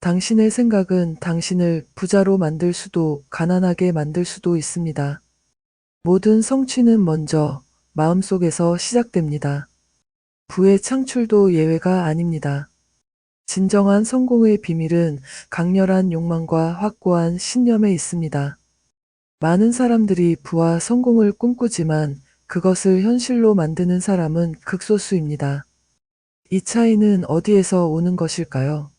당신의 생각은 당신을 부자로 만들 수도 가난하게 만들 수도 있습니다. 모든 성취는 먼저 마음속에서 시작됩니다. 부의 창출도 예외가 아닙니다. 진정한 성공의 비밀은 강렬한 욕망과 확고한 신념에 있습니다. 많은 사람들이 부와 성공을 꿈꾸지만 그것을 현실로 만드는 사람은 극소수입니다. 이 차이는 어디에서 오는 것일까요?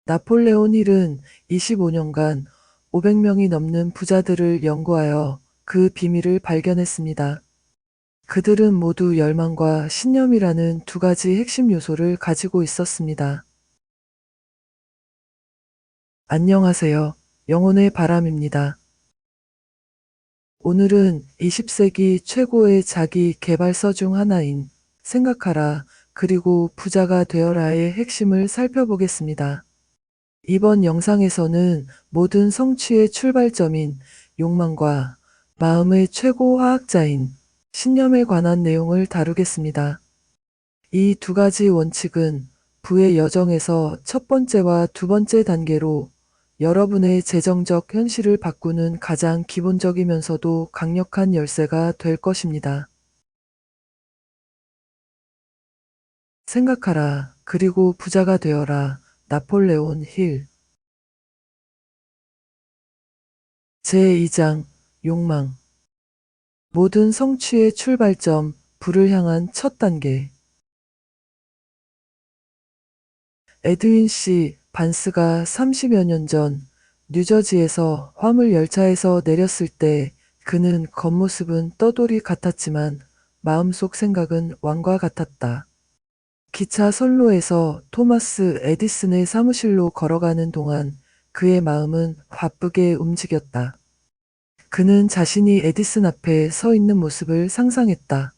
나폴레온 힐은 25년간 500명이 넘는 부자들을 연구하여 그 비밀을 발견했습니다. 그들은 모두 열망과 신념이라는 두 가지 핵심 요소를 가지고 있었습니다. 안녕하세요. 영혼의 바람입니다. 오늘은 20세기 최고의 자기 개발서 중 하나인 생각하라 그리고 부자가 되어라의 핵심을 살펴보겠습니다. 이번 영상에서는 모든 성취의 출발점인 욕망과 마음의 최고 화학자인 신념에 관한 내용을 다루겠습니다. 이 두 가지 원칙은 부의 여정에서 첫 번째와 두 번째 단계로 여러분의 재정적 현실을 바꾸는 가장 기본적이면서도 강력한 열쇠가 될 것입니다. 생각하라. 그리고 부자가 되어라. 나폴레온 힐. 제2장 욕망. 모든 성취의 출발점, 부를 향한 첫 단계. 에드윈 C. 반스가 30여 년 전 뉴저지에서 화물 열차에서 내렸을 때 그는 겉모습은 떠돌이 같았지만 마음속 생각은 왕과 같았다. 기차 선로에서 토마스 에디슨의 사무실로 걸어가는 동안 그의 마음은 바쁘게 움직였다. 그는 자신이 에디슨 앞에 서 있는 모습을 상상했다.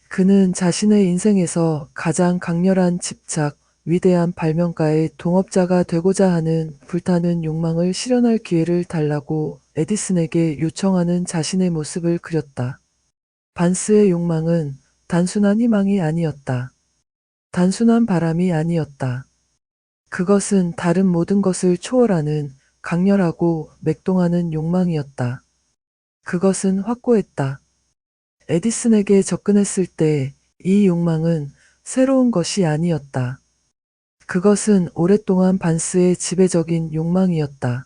그는 자신의 인생에서 가장 강렬한 집착, 위대한 발명가의 동업자가 되고자 하는 불타는 욕망을 실현할 기회를 달라고 에디슨에게 요청하는 자신의 모습을 그렸다. 반스의 욕망은 단순한 희망이 아니었다. 단순한 바람이 아니었다. 그것은 다른 모든 것을 초월하는 강렬하고 맥동하는 욕망이었다. 그것은 확고했다. 에디슨에게 접근했을 때 이 욕망은 새로운 것이 아니었다. 그것은 오랫동안 반스의 지배적인 욕망이었다.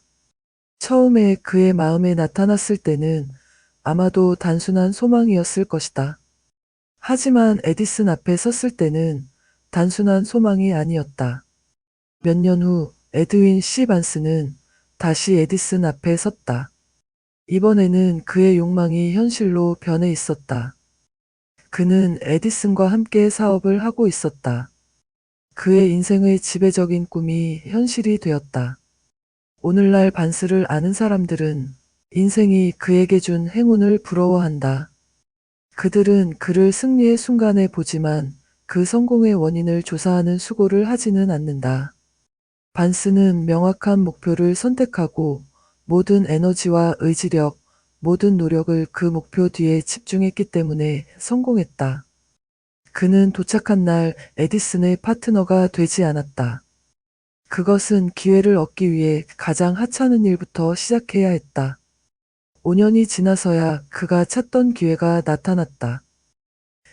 처음에 그의 마음에 나타났을 때는 아마도 단순한 소망이었을 것이다. 하지만 에디슨 앞에 섰을 때는 단순한 소망이 아니었다. 몇 년 후 에드윈 C. 반스는 다시 에디슨 앞에 섰다. 이번에는 그의 욕망이 현실로 변해 있었다. 그는 에디슨과 함께 사업을 하고 있었다. 그의 인생의 지배적인 꿈이 현실이 되었다. 오늘날 반스를 아는 사람들은 인생이 그에게 준 행운을 부러워한다. 그들은 그를 승리의 순간에 보지만 그 성공의 원인을 조사하는 수고를 하지는 않는다. 반스는 명확한 목표를 선택하고 모든 에너지와 의지력, 모든 노력을 그 목표 뒤에 집중했기 때문에 성공했다. 그는 도착한 날 에디슨의 파트너가 되지 않았다. 그것은 기회를 얻기 위해 가장 하찮은 일부터 시작해야 했다. 5년이 지나서야 그가 찾던 기회가 나타났다.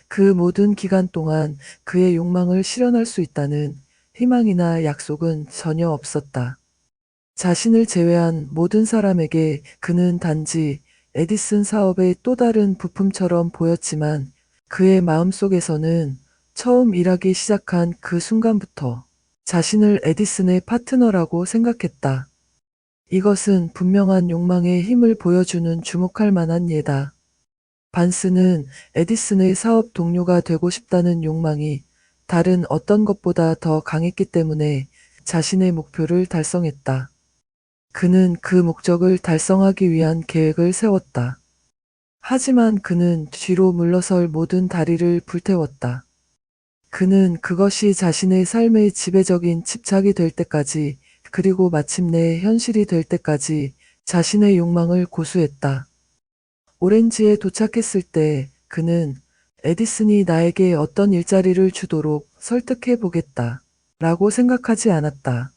그 모든 기간 동안 그의 욕망을 실현할 수 있다는 희망이나 약속은 전혀 없었다. 자신을 제외한 모든 사람에게 그는 단지 에디슨 사업의 또 다른 부품처럼 보였지만 그의 마음속에서는 처음 일하기 시작한 그 순간부터 자신을 에디슨의 파트너라고 생각했다. 이것은 분명한 욕망의 힘을 보여주는 주목할 만한 예다. 반스는 에디슨의 사업 동료가 되고 싶다는 욕망이 다른 어떤 것보다 더 강했기 때문에 자신의 목표를 달성했다. 그는 그 목적을 달성하기 위한 계획을 세웠다. 하지만 그는 뒤로 물러설 모든 다리를 불태웠다. 그는 그것이 자신의 삶의 지배적인 집착이 될 때까지, 그리고 마침내 현실이 될 때까지 자신의 욕망을 고수했다. 오렌지에 도착했을 때 그는 에디슨이 나에게 어떤 일자리를 주도록 설득해 보겠다 라고 생각하지 않았다.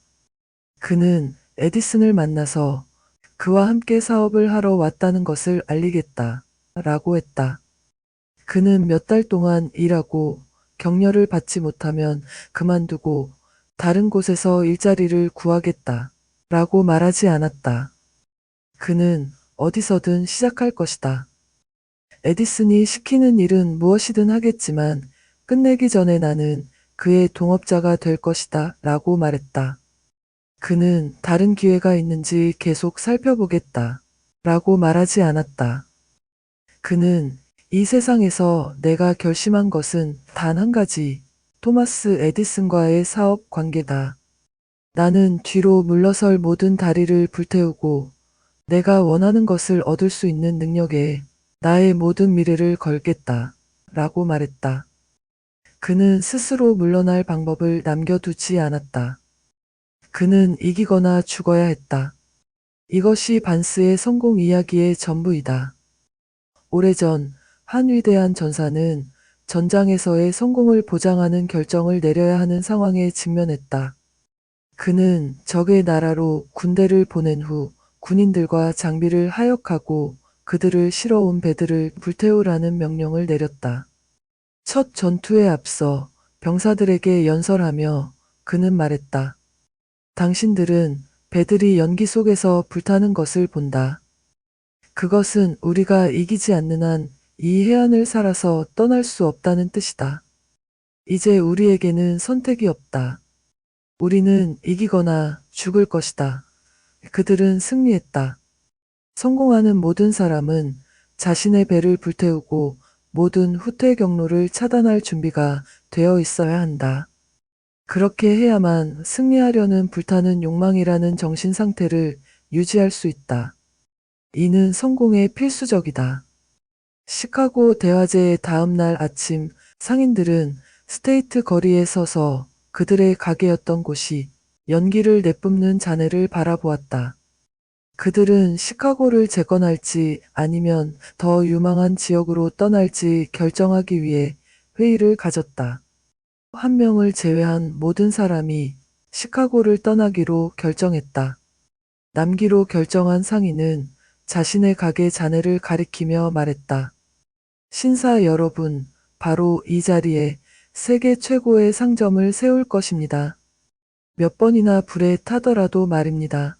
그는 에디슨을 만나서 그와 함께 사업을 하러 왔다는 것을 알리겠다. 라고 했다. 그는 몇 달 동안 일하고 격려를 받지 못하면 그만두고 다른 곳에서 일자리를 구하겠다. 라고 말하지 않았다. 그는 어디서든 시작할 것이다. 에디슨이 시키는 일은 무엇이든 하겠지만 끝내기 전에 나는 그의 동업자가 될 것이다. 라고 말했다. 그는 다른 기회가 있는지 계속 살펴보겠다. 라고 말하지 않았다. 그는 이 세상에서 내가 결심한 것은 단 한 가지, 토마스 에디슨과의 사업 관계다. 나는 뒤로 물러설 모든 다리를 불태우고 내가 원하는 것을 얻을 수 있는 능력에 나의 모든 미래를 걸겠다. 라고 말했다. 그는 스스로 물러날 방법을 남겨두지 않았다. 그는 이기거나 죽어야 했다. 이것이 반스의 성공 이야기의 전부이다. 오래전 한 위대한 전사는 전장에서의 성공을 보장하는 결정을 내려야 하는 상황에 직면했다. 그는 적의 나라로 군대를 보낸 후 군인들과 장비를 하역하고 그들을 실어온 배들을 불태우라는 명령을 내렸다. 첫 전투에 앞서 병사들에게 연설하며 그는 말했다. 당신들은 배들이 연기 속에서 불타는 것을 본다. 그것은 우리가 이기지 않는 한 이 해안을 살아서 떠날 수 없다는 뜻이다. 이제 우리에게는 선택이 없다. 우리는 이기거나 죽을 것이다. 그들은 승리했다. 성공하는 모든 사람은 자신의 배를 불태우고 모든 후퇴 경로를 차단할 준비가 되어 있어야 한다. 그렇게 해야만 승리하려는 불타는 욕망이라는 정신 상태를 유지할 수 있다. 이는 성공에 필수적이다. 시카고 대화제의 다음 날 아침 상인들은 스테이트 거리에 서서 그들의 가게였던 곳이 연기를 내뿜는 잔해를 바라보았다. 그들은 시카고를 재건할지 아니면 더 유망한 지역으로 떠날지 결정하기 위해 회의를 가졌다. 한 명을 제외한 모든 사람이 시카고를 떠나기로 결정했다. 남기로 결정한 상인은 자신의 가게 잔해를 가리키며 말했다. 신사 여러분, 바로 이 자리에 세계 최고의 상점을 세울 것입니다. 몇 번이나 불에 타더라도 말입니다.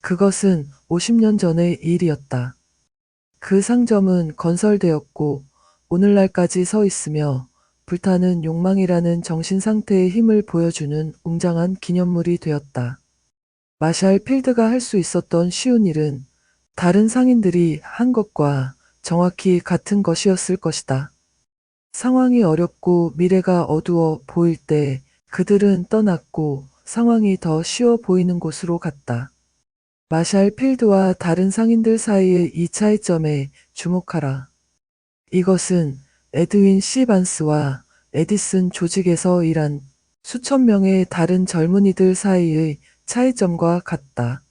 그것은 50년 전의 일이었다. 그 상점은 건설되었고 오늘날까지 서 있으며 불타는 욕망이라는 정신 상태의 힘을 보여주는 웅장한 기념물이 되었다. 마샬 필드가 할 수 있었던 쉬운 일은 다른 상인들이 한 것과 정확히 같은 것이었을 것이다. 상황이 어렵고 미래가 어두워 보일 때 그들은 떠났고 상황이 더 쉬워 보이는 곳으로 갔다. 마샬 필드와 다른 상인들 사이의 이 차이점에 주목하라. 이것은 에드윈 C. 반스와 에디슨 조직에서 일한 수천 명의 다른 젊은이들 사이의 차이점과 같다.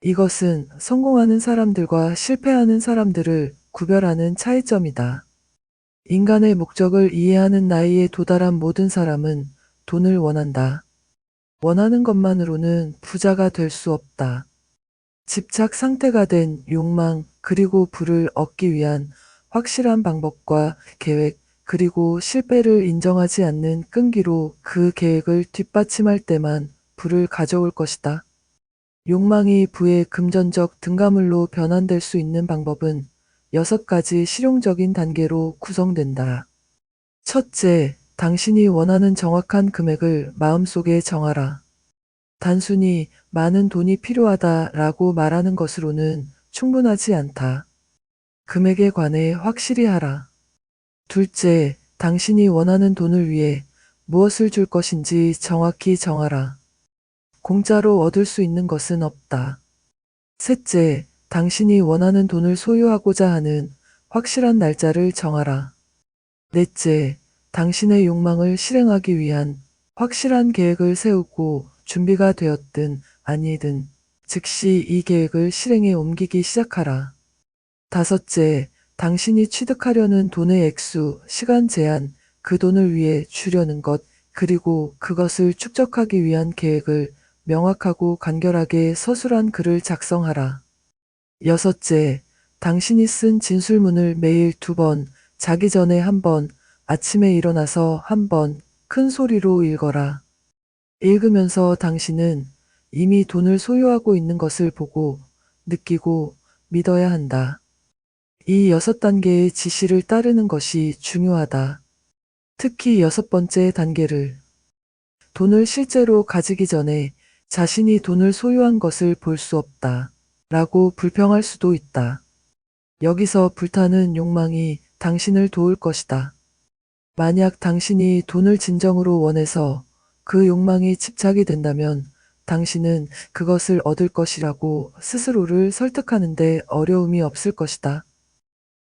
이것은 성공하는 사람들과 실패하는 사람들을 구별하는 차이점이다. 인간의 목적을 이해하는 나이에 도달한 모든 사람은 돈을 원한다. 원하는 것만으로는 부자가 될 수 없다. 집착 상태가 된 욕망 그리고 부를 얻기 위한 확실한 방법과 계획 그리고 실패를 인정하지 않는 끈기로 그 계획을 뒷받침할 때만 부를 가져올 것이다. 욕망이 부의 금전적 등가물로 변환될 수 있는 방법은 6가지 실용적인 단계로 구성된다. 첫째, 당신이 원하는 정확한 금액을 마음속에 정하라. 단순히 많은 돈이 필요하다라고 말하는 것으로는 충분하지 않다. 금액에 관해 확실히 하라. 둘째, 당신이 원하는 돈을 위해 무엇을 줄 것인지 정확히 정하라. 공짜로 얻을 수 있는 것은 없다. 셋째, 당신이 원하는 돈을 소유하고자 하는 확실한 날짜를 정하라. 넷째, 당신의 욕망을 실행하기 위한 확실한 계획을 세우고 준비가 되었든 아니든 즉시 이 계획을 실행에 옮기기 시작하라. 다섯째, 당신이 취득하려는 돈의 액수, 시간 제한, 그 돈을 위해 주려는 것, 그리고 그것을 축적하기 위한 계획을 명확하고 간결하게 서술한 글을 작성하라. 여섯째, 당신이 쓴 진술문을 매일 2번, 자기 전에 1번, 아침에 일어나서 1번, 큰 소리로 읽어라. 읽으면서 당신은 이미 돈을 소유하고 있는 것을 보고, 느끼고, 믿어야 한다. 이 6단계의 지시를 따르는 것이 중요하다. 특히 6번째 단계를 돈을 실제로 가지기 전에 자신이 돈을 소유한 것을 볼 수 없다. 라고 불평할 수도 있다. 여기서 불타는 욕망이 당신을 도울 것이다. 만약 당신이 돈을 진정으로 원해서 그 욕망이 집착이 된다면 당신은 그것을 얻을 것이라고 스스로를 설득하는데 어려움이 없을 것이다.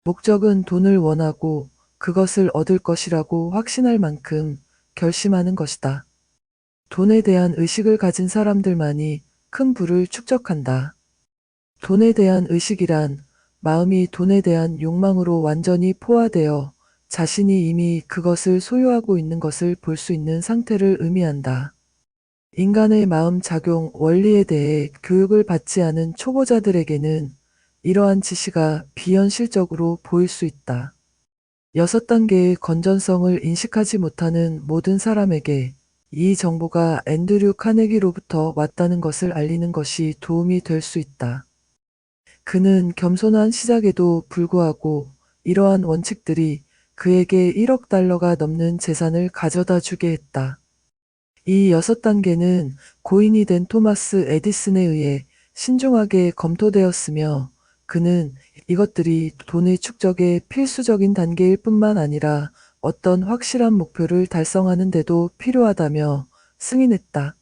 목적은 돈을 원하고 그것을 얻을 것이라고 확신할 만큼 결심하는 것이다. 돈에 대한 의식을 가진 사람들만이 큰 부를 축적한다. 돈에 대한 의식이란 마음이 돈에 대한 욕망으로 완전히 포화되어 자신이 이미 그것을 소유하고 있는 것을 볼 수 있는 상태를 의미한다. 인간의 마음 작용 원리에 대해 교육을 받지 않은 초보자들에게는 이러한 지시가 비현실적으로 보일 수 있다. 6단계의 건전성을 인식하지 못하는 모든 사람에게 이 정보가 앤드류 카네기로부터 왔다는 것을 알리는 것이 도움이 될 수 있다. 그는 겸손한 시작에도 불구하고 이러한 원칙들이 그에게 1억 달러가 넘는 재산을 가져다 주게 했다. 이 6단계는 고인이 된 토마스 에디슨에 의해 신중하게 검토되었으며 그는 이것들이 돈의 축적의 필수적인 단계일 뿐만 아니라 어떤 확실한 목표를 달성하는 데도 필요하다며 승인했다.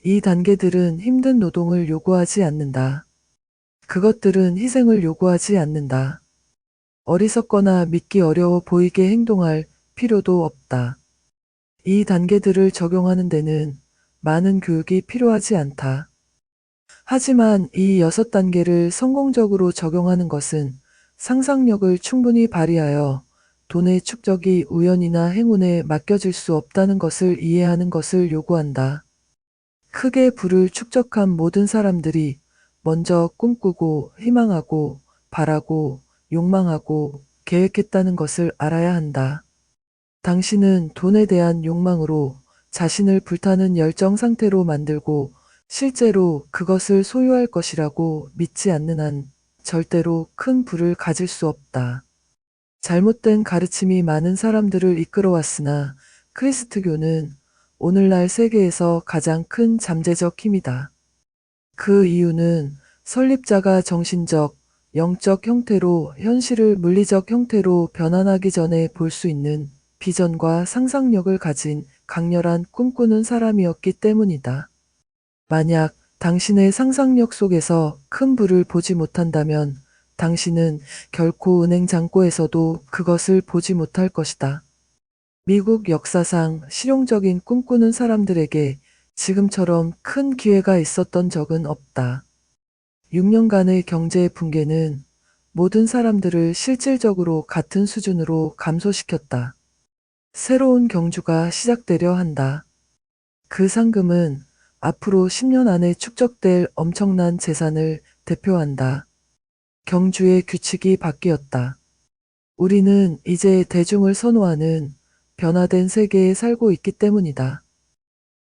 이 단계들은 힘든 노동을 요구하지 않는다. 그것들은 희생을 요구하지 않는다. 어리석거나 믿기 어려워 보이게 행동할 필요도 없다. 이 단계들을 적용하는 데는 많은 교육이 필요하지 않다. 하지만 이 6단계를 성공적으로 적용하는 것은 상상력을 충분히 발휘하여 돈의 축적이 우연이나 행운에 맡겨질 수 없다는 것을 이해하는 것을 요구한다. 크게 부를 축적한 모든 사람들이 먼저 꿈꾸고 희망하고 바라고 욕망하고 계획했다는 것을 알아야 한다. 당신은 돈에 대한 욕망으로 자신을 불타는 열정 상태로 만들고 실제로 그것을 소유할 것이라고 믿지 않는 한 절대로 큰 부를 가질 수 없다. 잘못된 가르침이 많은 사람들을 이끌어왔으나 크리스트교는 오늘날 세계에서 가장 큰 잠재적 힘이다. 그 이유는 설립자가 정신적, 영적 형태로 현실을 물리적 형태로 변환하기 전에 볼 수 있는 비전과 상상력을 가진 강렬한 꿈꾸는 사람이었기 때문이다. 만약 당신의 상상력 속에서 큰 부를 보지 못한다면 당신은 결코 은행 창고에서도 그것을 보지 못할 것이다. 미국 역사상 실용적인 꿈꾸는 사람들에게 지금처럼 큰 기회가 있었던 적은 없다. 6년간의 경제 붕괴는 모든 사람들을 실질적으로 같은 수준으로 감소시켰다. 새로운 경주가 시작되려 한다. 그 상금은 앞으로 10년 안에 축적될 엄청난 재산을 대표한다. 경주의 규칙이 바뀌었다. 우리는 이제 대중을 선호하는 변화된 세계에 살고 있기 때문이다.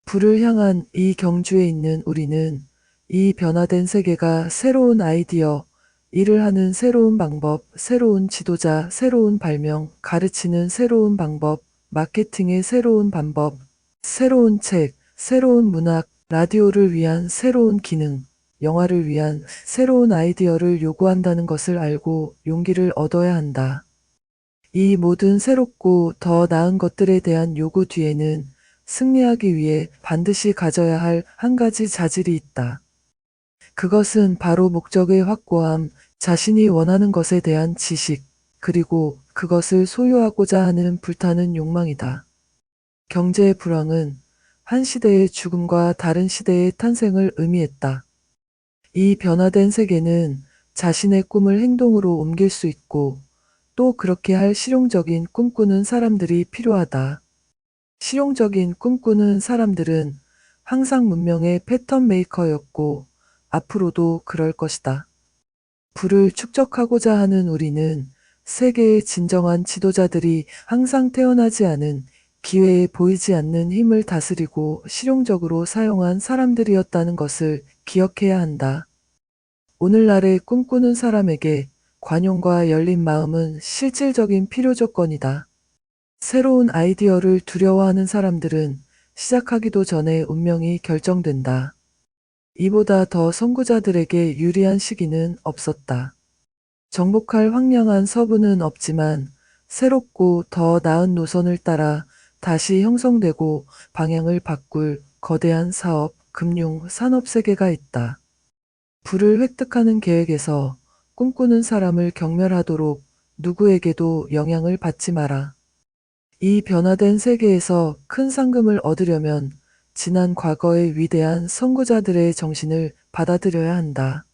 불을 향한 이 경주에 있는 우리는 이 변화된 세계가 새로운 아이디어, 일을 하는 새로운 방법, 새로운 지도자, 새로운 발명, 가르치는 새로운 방법, 마케팅의 새로운 방법, 새로운 책, 새로운 문학, 라디오를 위한 새로운 기능, 영화를 위한 새로운 아이디어를 요구한다는 것을 알고 용기를 얻어야 한다. 이 모든 새롭고 더 나은 것들에 대한 요구 뒤에는 승리하기 위해 반드시 가져야 할 한 가지 자질이 있다. 그것은 바로 목적의 확고함, 자신이 원하는 것에 대한 지식, 그리고 그것을 소유하고자 하는 불타는 욕망이다. 경제의 불황은 한 시대의 죽음과 다른 시대의 탄생을 의미했다. 이 변화된 세계는 자신의 꿈을 행동으로 옮길 수 있고 또 그렇게 할 실용적인 꿈꾸는 사람들이 필요하다. 실용적인 꿈꾸는 사람들은 항상 문명의 패턴 메이커였고 앞으로도 그럴 것이다. 부를 축적하고자 하는 우리는 세계의 진정한 지도자들이 항상 태어나지 않은 기회에 보이지 않는 힘을 다스리고 실용적으로 사용한 사람들이었다는 것을 기억해야 한다. 오늘날의 꿈꾸는 사람에게 관용과 열린 마음은 실질적인 필요 조건이다. 새로운 아이디어를 두려워하는 사람들은 시작하기도 전에 운명이 결정된다. 이보다 더 선구자들에게 유리한 시기는 없었다. 정복할 황량한 서부는 없지만 새롭고 더 나은 노선을 따라 다시 형성되고 방향을 바꿀 거대한 사업, 금융, 산업 세계가 있다. 부를 획득하는 계획에서 꿈꾸는 사람을 경멸하도록 누구에게도 영향을 받지 마라. 이 변화된 세계에서 큰 상금을 얻으려면 지난 과거의 위대한 선구자들의 정신을 받아들여야 한다.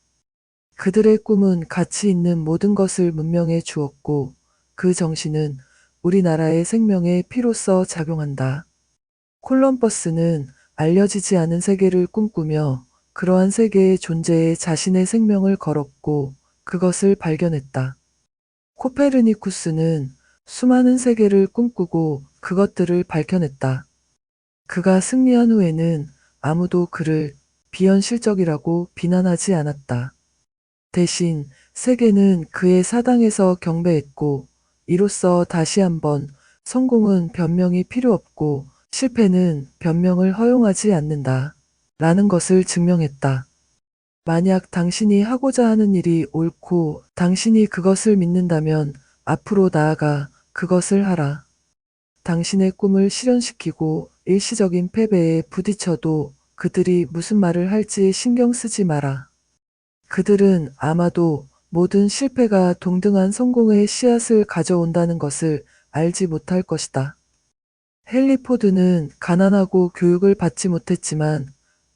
그들의 꿈은 가치 있는 모든 것을 문명에 주었고 그 정신은 우리나라의 생명의 피로써 작용한다. 콜럼버스는 알려지지 않은 세계를 꿈꾸며 그러한 세계의 존재에 자신의 생명을 걸었고 그것을 발견했다. 코페르니쿠스는 수많은 세계를 꿈꾸고 그것들을 밝혀냈다. 그가 승리한 후에는 아무도 그를 비현실적이라고 비난하지 않았다. 대신 세계는 그의 사당에서 경배했고 이로써 다시 한번 성공은 변명이 필요 없고 실패는 변명을 허용하지 않는다. 라는 것을 증명했다. 만약 당신이 하고자 하는 일이 옳고 당신이 그것을 믿는다면 앞으로 나아가 그것을 하라. 당신의 꿈을 실현시키고 일시적인 패배에 부딪혀도 그들이 무슨 말을 할지 신경 쓰지 마라. 그들은 아마도 모든 실패가 동등한 성공의 씨앗을 가져온다는 것을 알지 못할 것이다. 헨리 포드는 가난하고 교육을 받지 못했지만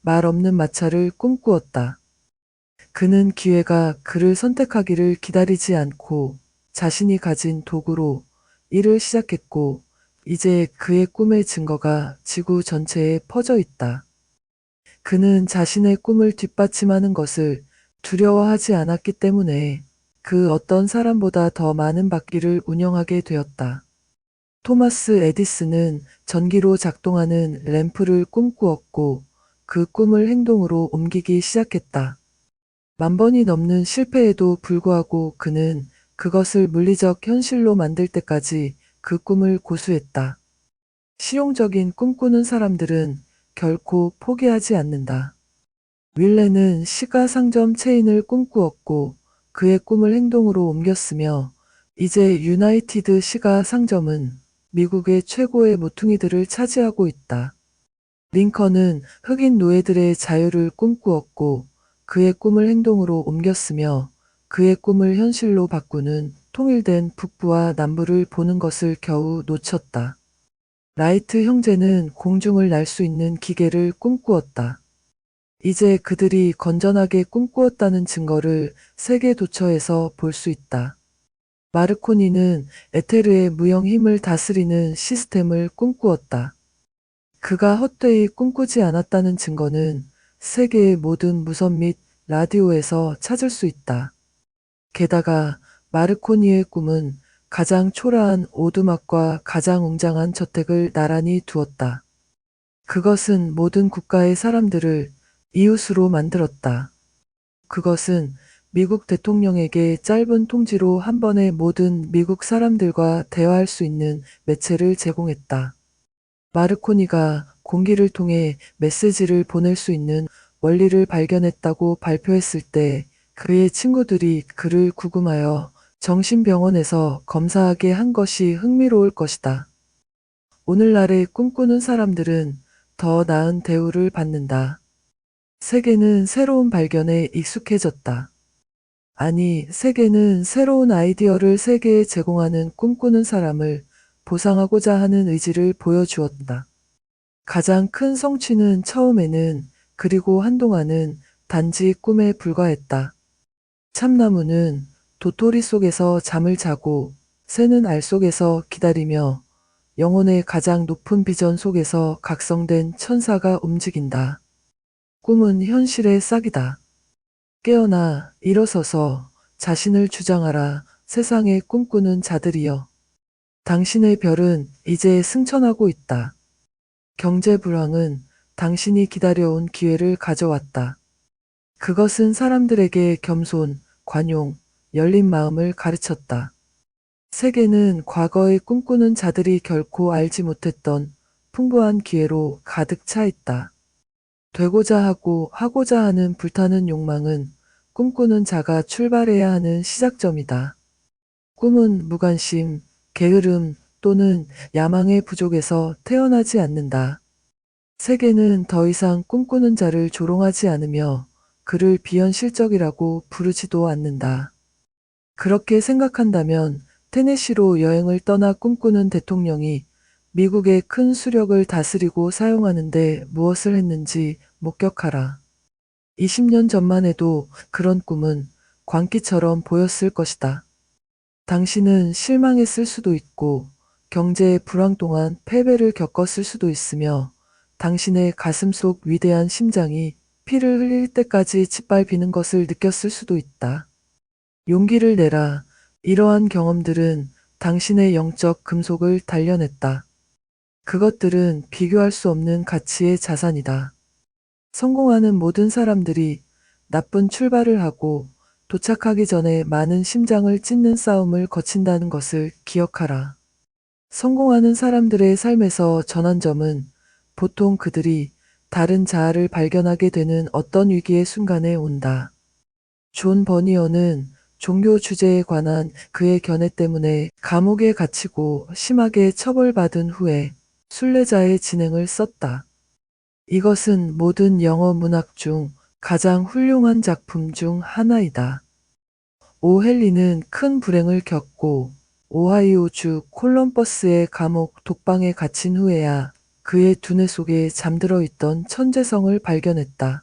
말 없는 마차를 꿈꾸었다. 그는 기회가 그를 선택하기를 기다리지 않고 자신이 가진 도구로 일을 시작했고 이제 그의 꿈의 증거가 지구 전체에 퍼져 있다. 그는 자신의 꿈을 뒷받침하는 것을 두려워하지 않았기 때문에 그 어떤 사람보다 더 많은 바퀴를 운영하게 되었다. 토마스 에디슨은 전기로 작동하는 램프를 꿈꾸었고 그 꿈을 행동으로 옮기기 시작했다. 만 번이 넘는 실패에도 불구하고 그는 그것을 물리적 현실로 만들 때까지 그 꿈을 고수했다. 실용적인 꿈꾸는 사람들은 결코 포기하지 않는다. 윌레는 시가상점 체인을 꿈꾸었고 그의 꿈을 행동으로 옮겼으며 이제 유나이티드 시가상점은 미국의 최고의 모퉁이들을 차지하고 있다. 링컨은 흑인 노예들의 자유를 꿈꾸었고 그의 꿈을 행동으로 옮겼으며 그의 꿈을 현실로 바꾸는 통일된 북부와 남부를 보는 것을 겨우 놓쳤다. 라이트 형제는 공중을 날 수 있는 기계를 꿈꾸었다. 이제 그들이 건전하게 꿈꾸었다는 증거를 세계 도처에서 볼 수 있다. 마르코니는 에테르의 무형 힘을 다스리는 시스템을 꿈꾸었다. 그가 헛되이 꿈꾸지 않았다는 증거는 세계의 모든 무선 및 라디오에서 찾을 수 있다. 게다가 마르코니의 꿈은 가장 초라한 오두막과 가장 웅장한 저택을 나란히 두었다. 그것은 모든 국가의 사람들을 이웃으로 만들었다. 그것은 미국 대통령에게 짧은 통지로 한 번에 모든 미국 사람들과 대화할 수 있는 매체를 제공했다. 마르코니가 공기를 통해 메시지를 보낼 수 있는 원리를 발견했다고 발표했을 때 그의 친구들이 그를 구금하여 정신병원에서 검사하게 한 것이 흥미로울 것이다. 오늘날의 꿈꾸는 사람들은 더 나은 대우를 받는다. 세계는 새로운 발견에 익숙해졌다. 아니, 세계는 새로운 아이디어를 세계에 제공하는 꿈꾸는 사람을 보상하고자 하는 의지를 보여주었다. 가장 큰 성취는 처음에는 그리고 한동안은 단지 꿈에 불과했다. 참나무는 도토리 속에서 잠을 자고 새는 알 속에서 기다리며 영혼의 가장 높은 비전 속에서 각성된 천사가 움직인다. 꿈은 현실의 싹이다. 깨어나 일어서서 자신을 주장하라. 세상에 꿈꾸는 자들이여. 당신의 별은 이제 승천하고 있다. 경제 불황은 당신이 기다려온 기회를 가져왔다. 그것은 사람들에게 겸손, 관용, 열린 마음을 가르쳤다. 세계는 과거에 꿈꾸는 자들이 결코 알지 못했던 풍부한 기회로 가득 차 있다. 되고자 하고 하고자 하는 불타는 욕망은 꿈꾸는 자가 출발해야 하는 시작점이다. 꿈은 무관심, 게으름 또는 야망의 부족에서 태어나지 않는다. 세계는 더 이상 꿈꾸는 자를 조롱하지 않으며 그를 비현실적이라고 부르지도 않는다. 그렇게 생각한다면 테네시로 여행을 떠나 꿈꾸는 대통령이 미국의 큰 수력을 다스리고 사용하는데 무엇을 했는지 목격하라. 20년 전만 해도 그런 꿈은 광기처럼 보였을 것이다. 당신은 실망했을 수도 있고 경제의 불황 동안 패배를 겪었을 수도 있으며 당신의 가슴 속 위대한 심장이 피를 흘릴 때까지 짓밟히는 것을 느꼈을 수도 있다. 용기를 내라. 이러한 경험들은 당신의 영적 금속을 단련했다. 그것들은 비교할 수 없는 가치의 자산이다. 성공하는 모든 사람들이 나쁜 출발을 하고 도착하기 전에 많은 심장을 찢는 싸움을 거친다는 것을 기억하라. 성공하는 사람들의 삶에서 전환점은 보통 그들이 다른 자아를 발견하게 되는 어떤 위기의 순간에 온다. 존 버니어는 종교 주제에 관한 그의 견해 때문에 감옥에 갇히고 심하게 처벌받은 후에 순례자의 진행을 썼다. 이것은 모든 영어 문학 중 가장 훌륭한 작품 중 하나이다. 오헨리는 큰 불행을 겪고 오하이오주 콜럼버스의 감옥 독방에 갇힌 후에야 그의 두뇌 속에 잠들어 있던 천재성을 발견했다.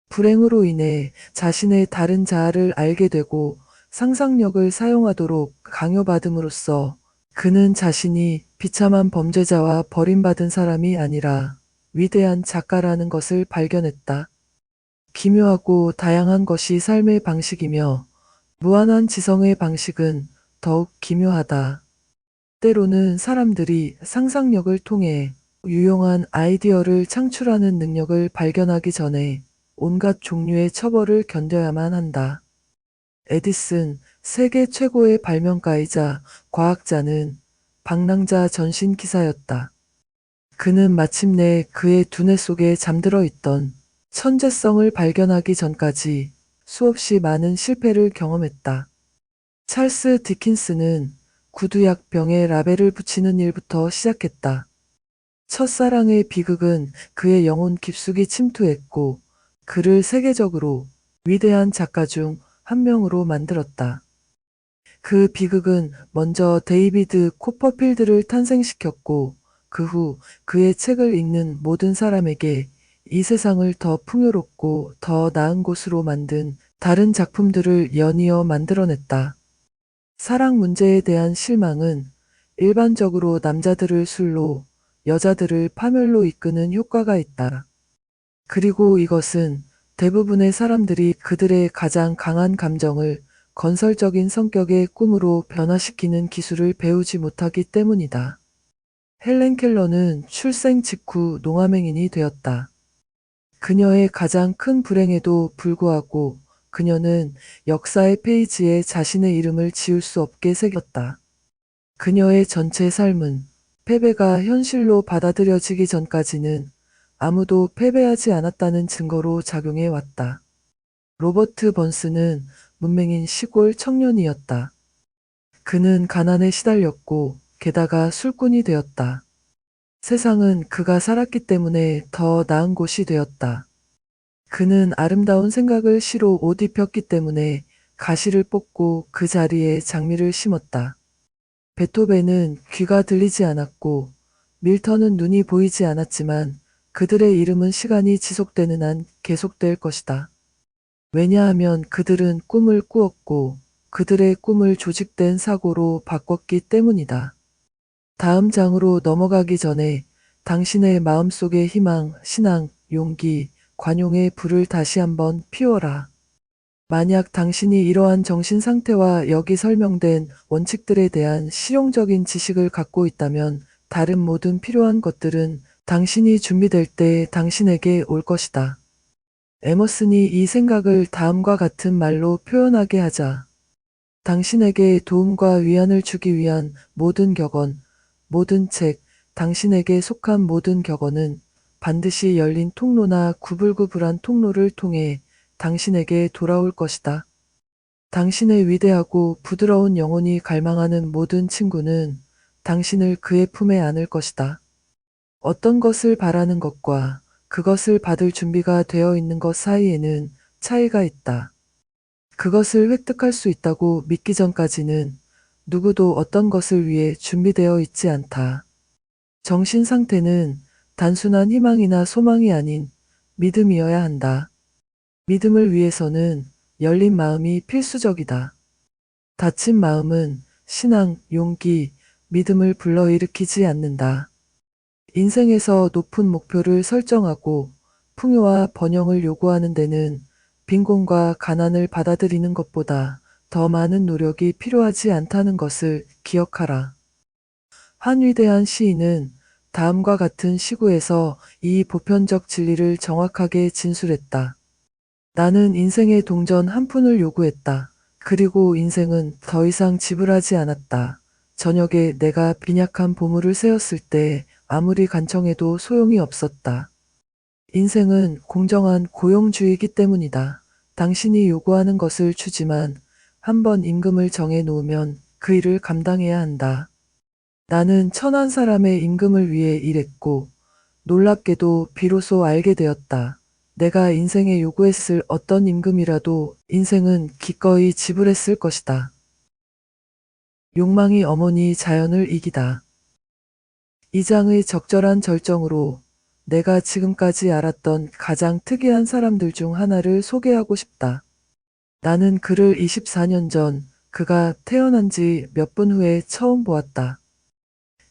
불행으로 인해 자신의 다른 자아를 알게 되고 상상력을 사용하도록 강요받음으로써 그는 자신이 비참한 범죄자와 버림받은 사람이 아니라 위대한 작가라는 것을 발견했다. 기묘하고 다양한 것이 삶의 방식이며 무한한 지성의 방식은 더욱 기묘하다. 때로는 사람들이 상상력을 통해 유용한 아이디어를 창출하는 능력을 발견하기 전에 온갖 종류의 처벌을 견뎌야만 한다. 에디슨, 세계 최고의 발명가이자 과학자는 방랑자 전신 기사였다. 그는 마침내 그의 두뇌 속에 잠들어 있던 천재성을 발견하기 전까지 수없이 많은 실패를 경험했다. 찰스 디킨스는 구두약병에 라벨을 붙이는 일부터 시작했다. 첫사랑의 비극은 그의 영혼 깊숙이 침투했고 그를 세계적으로 위대한 작가 중 한 명으로 만들었다. 그 비극은 먼저 데이비드 코퍼필드를 탄생시켰고 그 후 그의 책을 읽는 모든 사람에게 이 세상을 더 풍요롭고 더 나은 곳으로 만든 다른 작품들을 연이어 만들어냈다. 사랑 문제에 대한 실망은 일반적으로 남자들을 술로, 여자들을 파멸로 이끄는 효과가 있다. 그리고 이것은 대부분의 사람들이 그들의 가장 강한 감정을 건설적인 성격의 꿈으로 변화시키는 기술을 배우지 못하기 때문이다. 헬렌 켈러는 출생 직후 농암행인이 되었다. 그녀의 가장 큰 불행에도 불구하고 그녀는 역사의 페이지에 자신의 이름을 지울 수 없게 새겼다. 그녀의 전체 삶은 패배가 현실로 받아들여지기 전까지는 아무도 패배하지 않았다는 증거로 작용해 왔다. 로버트 번스는 문맹인 시골 청년이었다. 그는 가난에 시달렸고 게다가 술꾼이 되었다. 세상은 그가 살았기 때문에 더 나은 곳이 되었다. 그는 아름다운 생각을 시로 옷 입혔기 때문에 가시를 뽑고 그 자리에 장미를 심었다. 베토벤은 귀가 들리지 않았고 밀턴은 눈이 보이지 않았지만 그들의 이름은 시간이 지속되는 한 계속될 것이다. 왜냐하면 그들은 꿈을 꾸었고 그들의 꿈을 조직된 사고로 바꿨기 때문이다. 다음 장으로 넘어가기 전에 당신의 마음속의 희망, 신앙, 용기, 관용의 불을 다시 한번 피워라. 만약 당신이 이러한 정신 상태와 여기 설명된 원칙들에 대한 실용적인 지식을 갖고 있다면 다른 모든 필요한 것들은 당신이 준비될 때 당신에게 올 것이다. 에머슨이 이 생각을 다음과 같은 말로 표현하게 하자. 당신에게 도움과 위안을 주기 위한 모든 격언, 모든 책, 당신에게 속한 모든 격언은 반드시 열린 통로나 구불구불한 통로를 통해 당신에게 돌아올 것이다. 당신의 위대하고 부드러운 영혼이 갈망하는 모든 친구는 당신을 그의 품에 안을 것이다. 어떤 것을 바라는 것과 그것을 받을 준비가 되어 있는 것 사이에는 차이가 있다. 그것을 획득할 수 있다고 믿기 전까지는 누구도 어떤 것을 위해 준비되어 있지 않다. 정신 상태는 단순한 희망이나 소망이 아닌 믿음이어야 한다. 믿음을 위해서는 열린 마음이 필수적이다. 닫힌 마음은 신앙, 용기, 믿음을 불러일으키지 않는다. 인생에서 높은 목표를 설정하고 풍요와 번영을 요구하는 데는 빈곤과 가난을 받아들이는 것보다 더 많은 노력이 필요하지 않다는 것을 기억하라. 한 위대한 시인은 다음과 같은 시구에서 이 보편적 진리를 정확하게 진술했다. 나는 인생의 동전 한 푼을 요구했다. 그리고 인생은 더 이상 지불하지 않았다. 저녁에 내가 빈약한 보물을 세었을 때 아무리 간청해도 소용이 없었다. 인생은 공정한 고용주의이기 때문이다. 당신이 요구하는 것을 주지만 한번 임금을 정해 놓으면 그 일을 감당해야 한다. 나는 천한 사람의 임금을 위해 일했고 놀랍게도 비로소 알게 되었다. 내가 인생에 요구했을 어떤 임금이라도 인생은 기꺼이 지불했을 것이다. 욕망이 어머니 자연을 이기다. 이 장의 적절한 절정으로 내가 지금까지 알았던 가장 특이한 사람들 중 하나를 소개하고 싶다. 나는 그를 24년 전 그가 태어난 지 몇 분 후에 처음 보았다.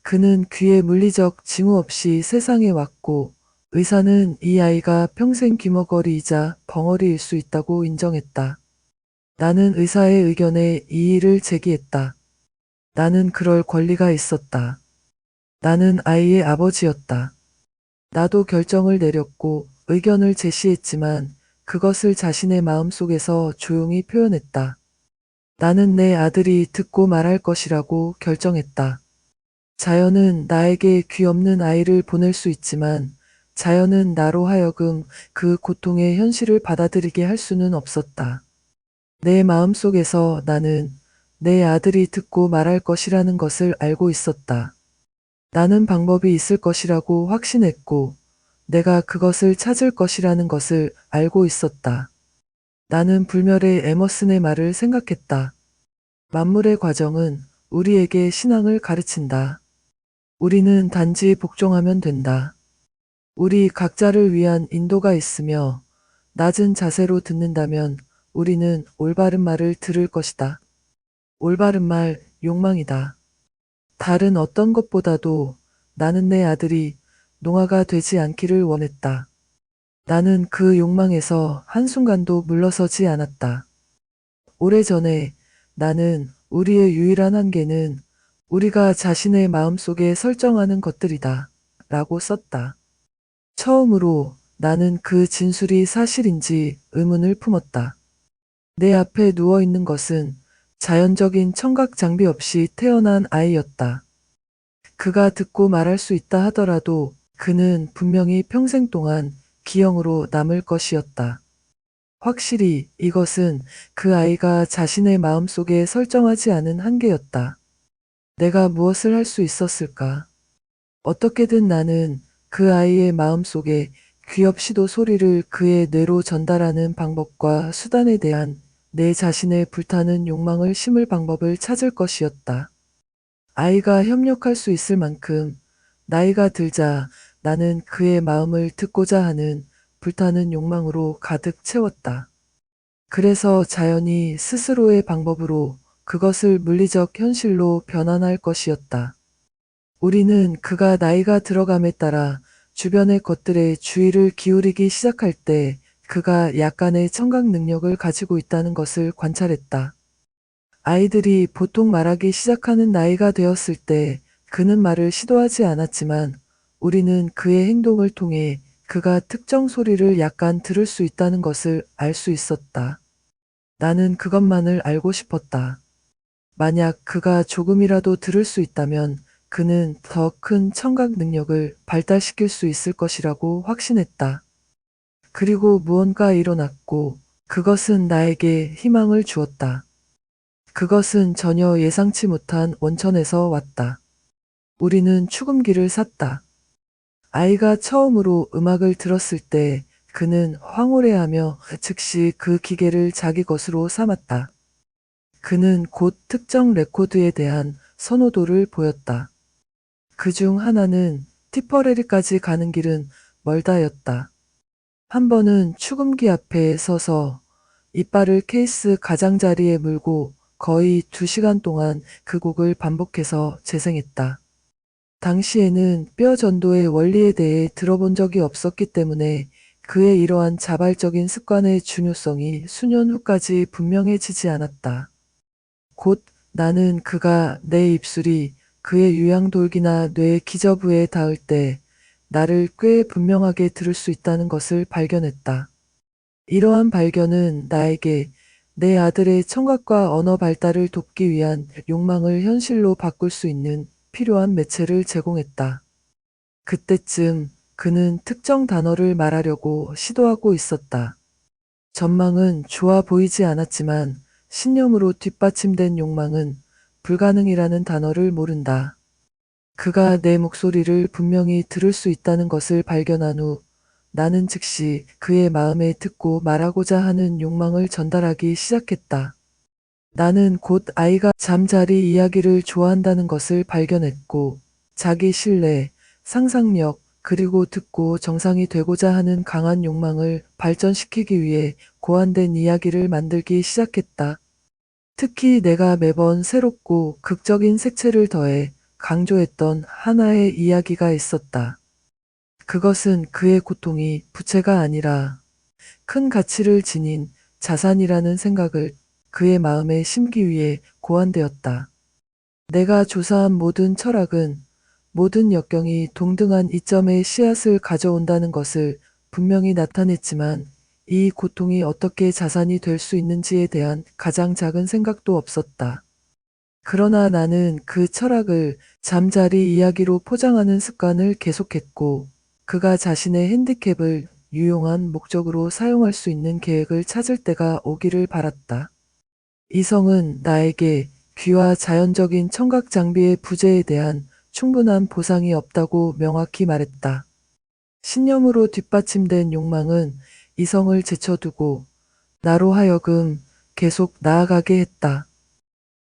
그는 귀에 물리적 징후 없이 세상에 왔고 의사는 이 아이가 평생 귀머거리이자 벙어리일 수 있다고 인정했다. 나는 의사의 의견에 이의를 제기했다. 나는 그럴 권리가 있었다. 나는 아이의 아버지였다. 나도 결정을 내렸고 의견을 제시했지만 그것을 자신의 마음속에서 조용히 표현했다. 나는 내 아들이 듣고 말할 것이라고 결정했다. 자연은 나에게 귀 없는 아이를 보낼 수 있지만 자연은 나로 하여금 그 고통의 현실을 받아들이게 할 수는 없었다. 내 마음속에서 나는 내 아들이 듣고 말할 것이라는 것을 알고 있었다. 나는 방법이 있을 것이라고 확신했고 내가 그것을 찾을 것이라는 것을 알고 있었다. 나는 불멸의 에머슨의 말을 생각했다. 만물의 과정은 우리에게 신앙을 가르친다. 우리는 단지 복종하면 된다. 우리 각자를 위한 인도가 있으며 낮은 자세로 듣는다면 우리는 올바른 말을 들을 것이다. 올바른 말, 욕망이다. 다른 어떤 것보다도 나는 내 아들이 농아가 되지 않기를 원했다. 나는 그 욕망에서 한순간도 물러서지 않았다. 오래전에 나는 우리의 유일한 한계는 우리가 자신의 마음속에 설정하는 것들이다. 라고 썼다. 처음으로 나는 그 진술이 사실인지 의문을 품었다. 내 앞에 누워있는 것은 자연적인 청각 장비 없이 태어난 아이였다. 그가 듣고 말할 수 있다 하더라도 그는 분명히 평생 동안 기형으로 남을 것이었다. 확실히 이것은 그 아이가 자신의 마음속에 설정하지 않은 한계였다. 내가 무엇을 할 수 있었을까? 어떻게든 나는 그 아이의 마음속에 귀 없이도 소리를 그의 뇌로 전달하는 방법과 수단에 대한 내 자신의 불타는 욕망을 심을 방법을 찾을 것이었다. 아이가 협력할 수 있을 만큼 나이가 들자 나는 그의 마음을 듣고자 하는 불타는 욕망으로 가득 채웠다. 그래서 자연이 스스로의 방법으로 그것을 물리적 현실로 변환할 것이었다. 우리는 그가 나이가 들어감에 따라 주변의 것들에 주의를 기울이기 시작할 때 그가 약간의 청각 능력을 가지고 있다는 것을 관찰했다. 아이들이 보통 말하기 시작하는 나이가 되었을 때 그는 말을 시도하지 않았지만 우리는 그의 행동을 통해 그가 특정 소리를 약간 들을 수 있다는 것을 알 수 있었다. 나는 그것만을 알고 싶었다. 만약 그가 조금이라도 들을 수 있다면 그는 더 큰 청각 능력을 발달시킬 수 있을 것이라고 확신했다. 그리고 무언가 일어났고 그것은 나에게 희망을 주었다. 그것은 전혀 예상치 못한 원천에서 왔다. 우리는 축음기를 샀다. 아이가 처음으로 음악을 들었을 때 그는 황홀해하며 즉시 그 기계를 자기 것으로 삼았다. 그는 곧 특정 레코드에 대한 선호도를 보였다. 그 중 하나는 티퍼레리까지 가는 길은 멀다였다. 한 번은 축음기 앞에 서서 이빨을 케이스 가장자리에 물고 거의 2시간 동안 그 곡을 반복해서 재생했다. 당시에는 뼈 전도의 원리에 대해 들어본 적이 없었기 때문에 그의 이러한 자발적인 습관의 중요성이 수년 후까지 분명해지지 않았다. 곧 나는 그가 내 입술이 그의 유양돌기나 뇌 기저부에 닿을 때 나를 꽤 분명하게 들을 수 있다는 것을 발견했다. 이러한 발견은 나에게 내 아들의 청각과 언어 발달을 돕기 위한 욕망을 현실로 바꿀 수 있는 필요한 매체를 제공했다. 그때쯤 그는 특정 단어를 말하려고 시도하고 있었다. 전망은 좋아 보이지 않았지만 신념으로 뒷받침된 욕망은 불가능이라는 단어를 모른다. 그가 내 목소리를 분명히 들을 수 있다는 것을 발견한 후 나는 즉시 그의 마음에 듣고 말하고자 하는 욕망을 전달하기 시작했다. 나는 곧 아이가 잠자리 이야기를 좋아한다는 것을 발견했고 자기 신뢰, 상상력, 그리고 듣고 정상이 되고자 하는 강한 욕망을 발전시키기 위해 고안된 이야기를 만들기 시작했다. 특히 내가 매번 새롭고 극적인 색채를 더해 강조했던 하나의 이야기가 있었다. 그것은 그의 고통이 부채가 아니라 큰 가치를 지닌 자산이라는 생각을 그의 마음에 심기 위해 고안되었다. 내가 조사한 모든 철학은 모든 역경이 동등한 이점의 씨앗을 가져온다는 것을 분명히 나타냈지만 이 고통이 어떻게 자산이 될 수 있는지에 대한 가장 작은 생각도 없었다. 그러나 나는 그 철학을 잠자리 이야기로 포장하는 습관을 계속했고 그가 자신의 핸디캡을 유용한 목적으로 사용할 수 있는 계획을 찾을 때가 오기를 바랐다. 이성은 나에게 귀와 자연적인 청각 장비의 부재에 대한 충분한 보상이 없다고 명확히 말했다. 신념으로 뒷받침된 욕망은 이성을 제쳐두고 나로 하여금 계속 나아가게 했다.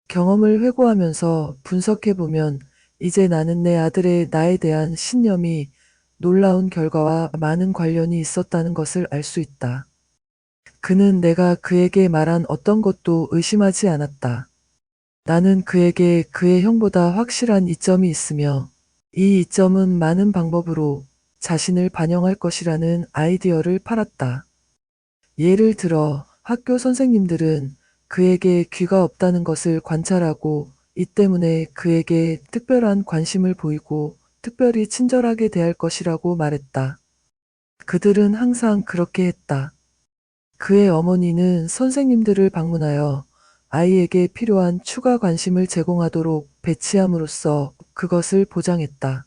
경험을 회고하면서 분석해보면 이제 나는 내 아들의 나에 대한 신념이 놀라운 결과와 많은 관련이 있었다는 것을 알 수 있다. 그는 내가 그에게 말한 어떤 것도 의심하지 않았다. 나는 그에게 그의 형보다 확실한 이점이 있으며 이 이점은 많은 방법으로 자신을 반영할 것이라는 아이디어를 팔았다. 예를 들어 학교 선생님들은 그에게 귀가 없다는 것을 관찰하고 이 때문에 그에게 특별한 관심을 보이고 특별히 친절하게 대할 것이라고 말했다. 그들은 항상 그렇게 했다. 그의 어머니는 선생님들을 방문하여 아이에게 필요한 추가 관심을 제공하도록 배치함으로써 그것을 보장했다.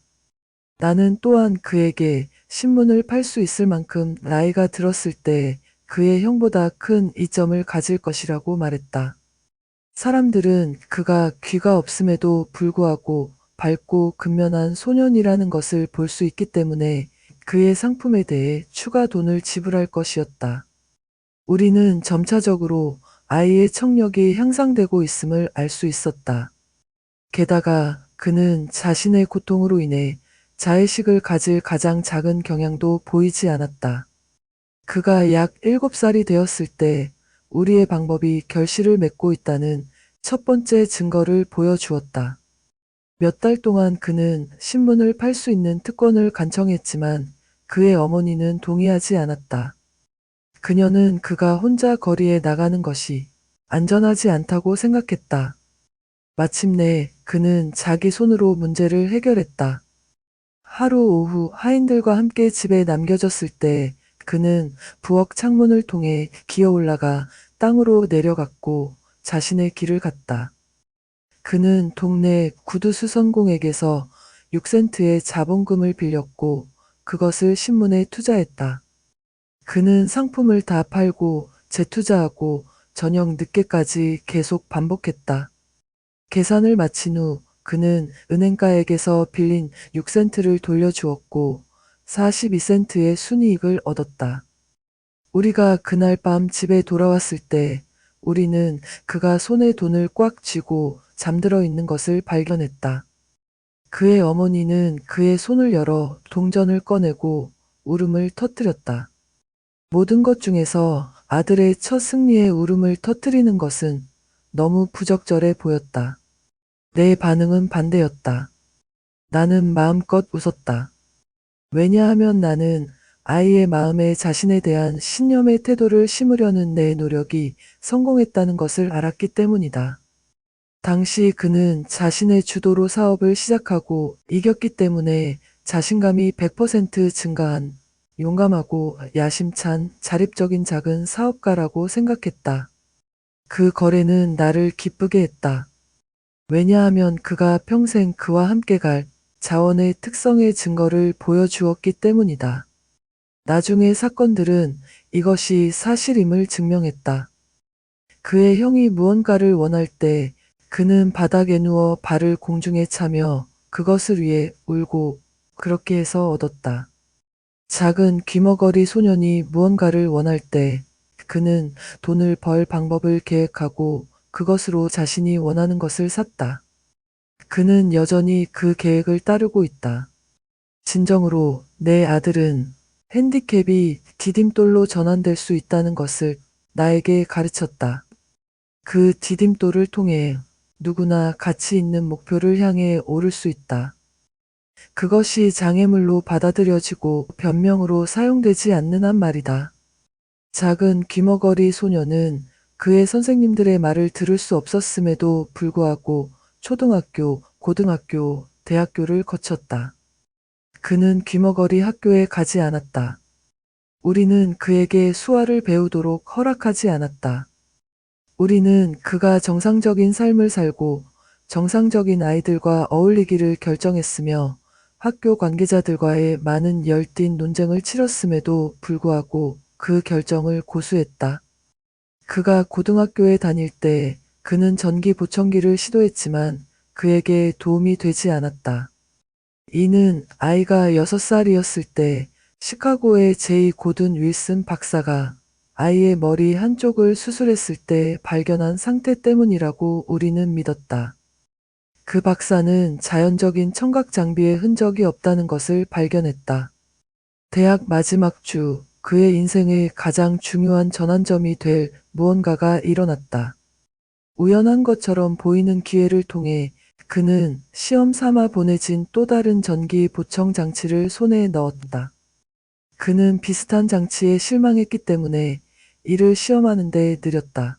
나는 또한 그에게 신문을 팔 수 있을 만큼 나이가 들었을 때 그의 형보다 큰 이점을 가질 것이라고 말했다. 사람들은 그가 귀가 없음에도 불구하고 밝고 근면한 소년이라는 것을 볼 수 있기 때문에 그의 상품에 대해 추가 돈을 지불할 것이었다. 우리는 점차적으로 아이의 청력이 향상되고 있음을 알 수 있었다. 게다가 그는 자신의 고통으로 인해 자의식을 가질 가장 작은 경향도 보이지 않았다. 그가 약 7살이 되었을 때 우리의 방법이 결실을 맺고 있다는 첫 번째 증거를 보여주었다. 몇 달 동안 그는 신문을 팔 수 있는 특권을 간청했지만 그의 어머니는 동의하지 않았다. 그녀는 그가 혼자 거리에 나가는 것이 안전하지 않다고 생각했다. 마침내 그는 자기 손으로 문제를 해결했다. 하루 오후 하인들과 함께 집에 남겨졌을 때 그는 부엌 창문을 통해 기어 올라가 땅으로 내려갔고 자신의 길을 갔다. 그는 동네 구두 수선공에게서 6센트의 자본금을 빌렸고 그것을 신문에 투자했다. 그는 상품을 다 팔고 재투자하고 저녁 늦게까지 계속 반복했다. 계산을 마친 후 그는 은행가에게서 빌린 6센트를 돌려주었고 42센트의 순이익을 얻었다. 우리가 그날 밤 집에 돌아왔을 때 우리는 그가 손에 돈을 꽉 쥐고 잠들어 있는 것을 발견했다. 그의 어머니는 그의 손을 열어 동전을 꺼내고 울음을 터뜨렸다. 모든 것 중에서 아들의 첫 승리에 울음을 터뜨리는 것은 너무 부적절해 보였다. 내 반응은 반대였다. 나는 마음껏 웃었다. 왜냐하면 나는 아이의 마음에 자신에 대한 신념의 태도를 심으려는 내 노력이 성공했다는 것을 알았기 때문이다. 당시 그는 자신의 주도로 사업을 시작하고 이겼기 때문에 자신감이 100% 증가한 용감하고 야심찬 자립적인 작은 사업가라고 생각했다. 그 거래는 나를 기쁘게 했다. 왜냐하면 그가 평생 그와 함께 갈 자원의 특성의 증거를 보여주었기 때문이다. 나중의 사건들은 이것이 사실임을 증명했다. 그의 형이 무언가를 원할 때 그는 바닥에 누워 발을 공중에 차며 그것을 위해 울고 그렇게 해서 얻었다. 작은 귀머거리 소년이 무언가를 원할 때 그는 돈을 벌 방법을 계획하고 그것으로 자신이 원하는 것을 샀다. 그는 여전히 그 계획을 따르고 있다. 진정으로 내 아들은 핸디캡이 디딤돌로 전환될 수 있다는 것을 나에게 가르쳤다. 그 디딤돌을 통해 누구나 가치 있는 목표를 향해 오를 수 있다. 그것이 장애물로 받아들여지고 변명으로 사용되지 않는 한 말이다. 작은 귀머거리 소녀는 그의 선생님들의 말을 들을 수 없었음에도 불구하고 초등학교, 고등학교, 대학교를 거쳤다. 그는 귀머거리 학교에 가지 않았다. 우리는 그에게 수화를 배우도록 허락하지 않았다. 우리는 그가 정상적인 삶을 살고 정상적인 아이들과 어울리기를 결정했으며 학교 관계자들과의 많은 열띤 논쟁을 치렀음에도 불구하고 그 결정을 고수했다. 그가 고등학교에 다닐 때 그는 전기 보청기를 시도했지만 그에게 도움이 되지 않았다. 이는 아이가 6살이었을 때 시카고의 제2 고든 윌슨 박사가 아이의 머리 한쪽을 수술했을 때 발견한 상태 때문이라고 우리는 믿었다. 그 박사는 자연적인 청각 장비의 흔적이 없다는 것을 발견했다. 대학 마지막 주 그의 인생의 가장 중요한 전환점이 될 무언가가 일어났다. 우연한 것처럼 보이는 기회를 통해 그는 시험 삼아 보내진 또 다른 전기 보청 장치를 손에 넣었다. 그는 비슷한 장치에 실망했기 때문에 이를 시험하는데 느렸다.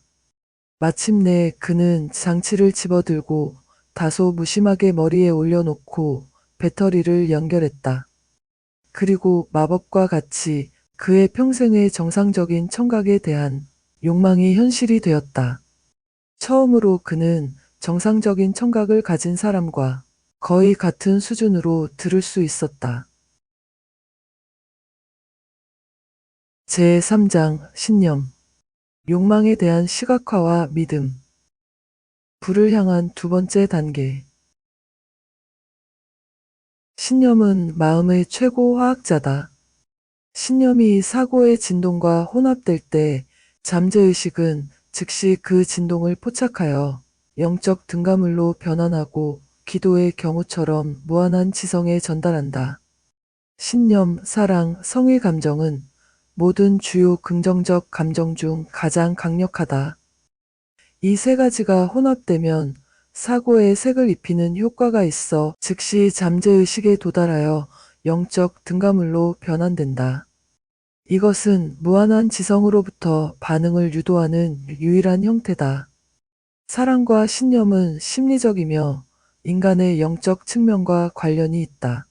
마침내 그는 장치를 집어들고 다소 무심하게 머리에 올려놓고 배터리를 연결했다. 그리고 마법과 같이 그의 평생의 정상적인 청각에 대한 욕망이 현실이 되었다. 처음으로 그는 정상적인 청각을 가진 사람과 거의 같은 수준으로 들을 수 있었다. 제3장 신념 욕망에 대한 시각화와 믿음 불을 향한 두 번째 단계 신념은 마음의 최고 화학자다. 신념이 사고의 진동과 혼합될 때 잠재의식은 즉시 그 진동을 포착하여 영적 등가물로 변환하고 기도의 경우처럼 무한한 지성에 전달한다. 신념, 사랑, 성의 감정은 모든 주요 긍정적 감정 중 가장 강력하다. 이 세 가지가 혼합되면 사고에 색을 입히는 효과가 있어 즉시 잠재의식에 도달하여 영적 등가물로 변환된다. 이것은 무한한 지성으로부터 반응을 유도하는 유일한 형태다. 사랑과 신념은 심리적이며 인간의 영적 측면과 관련이 있다.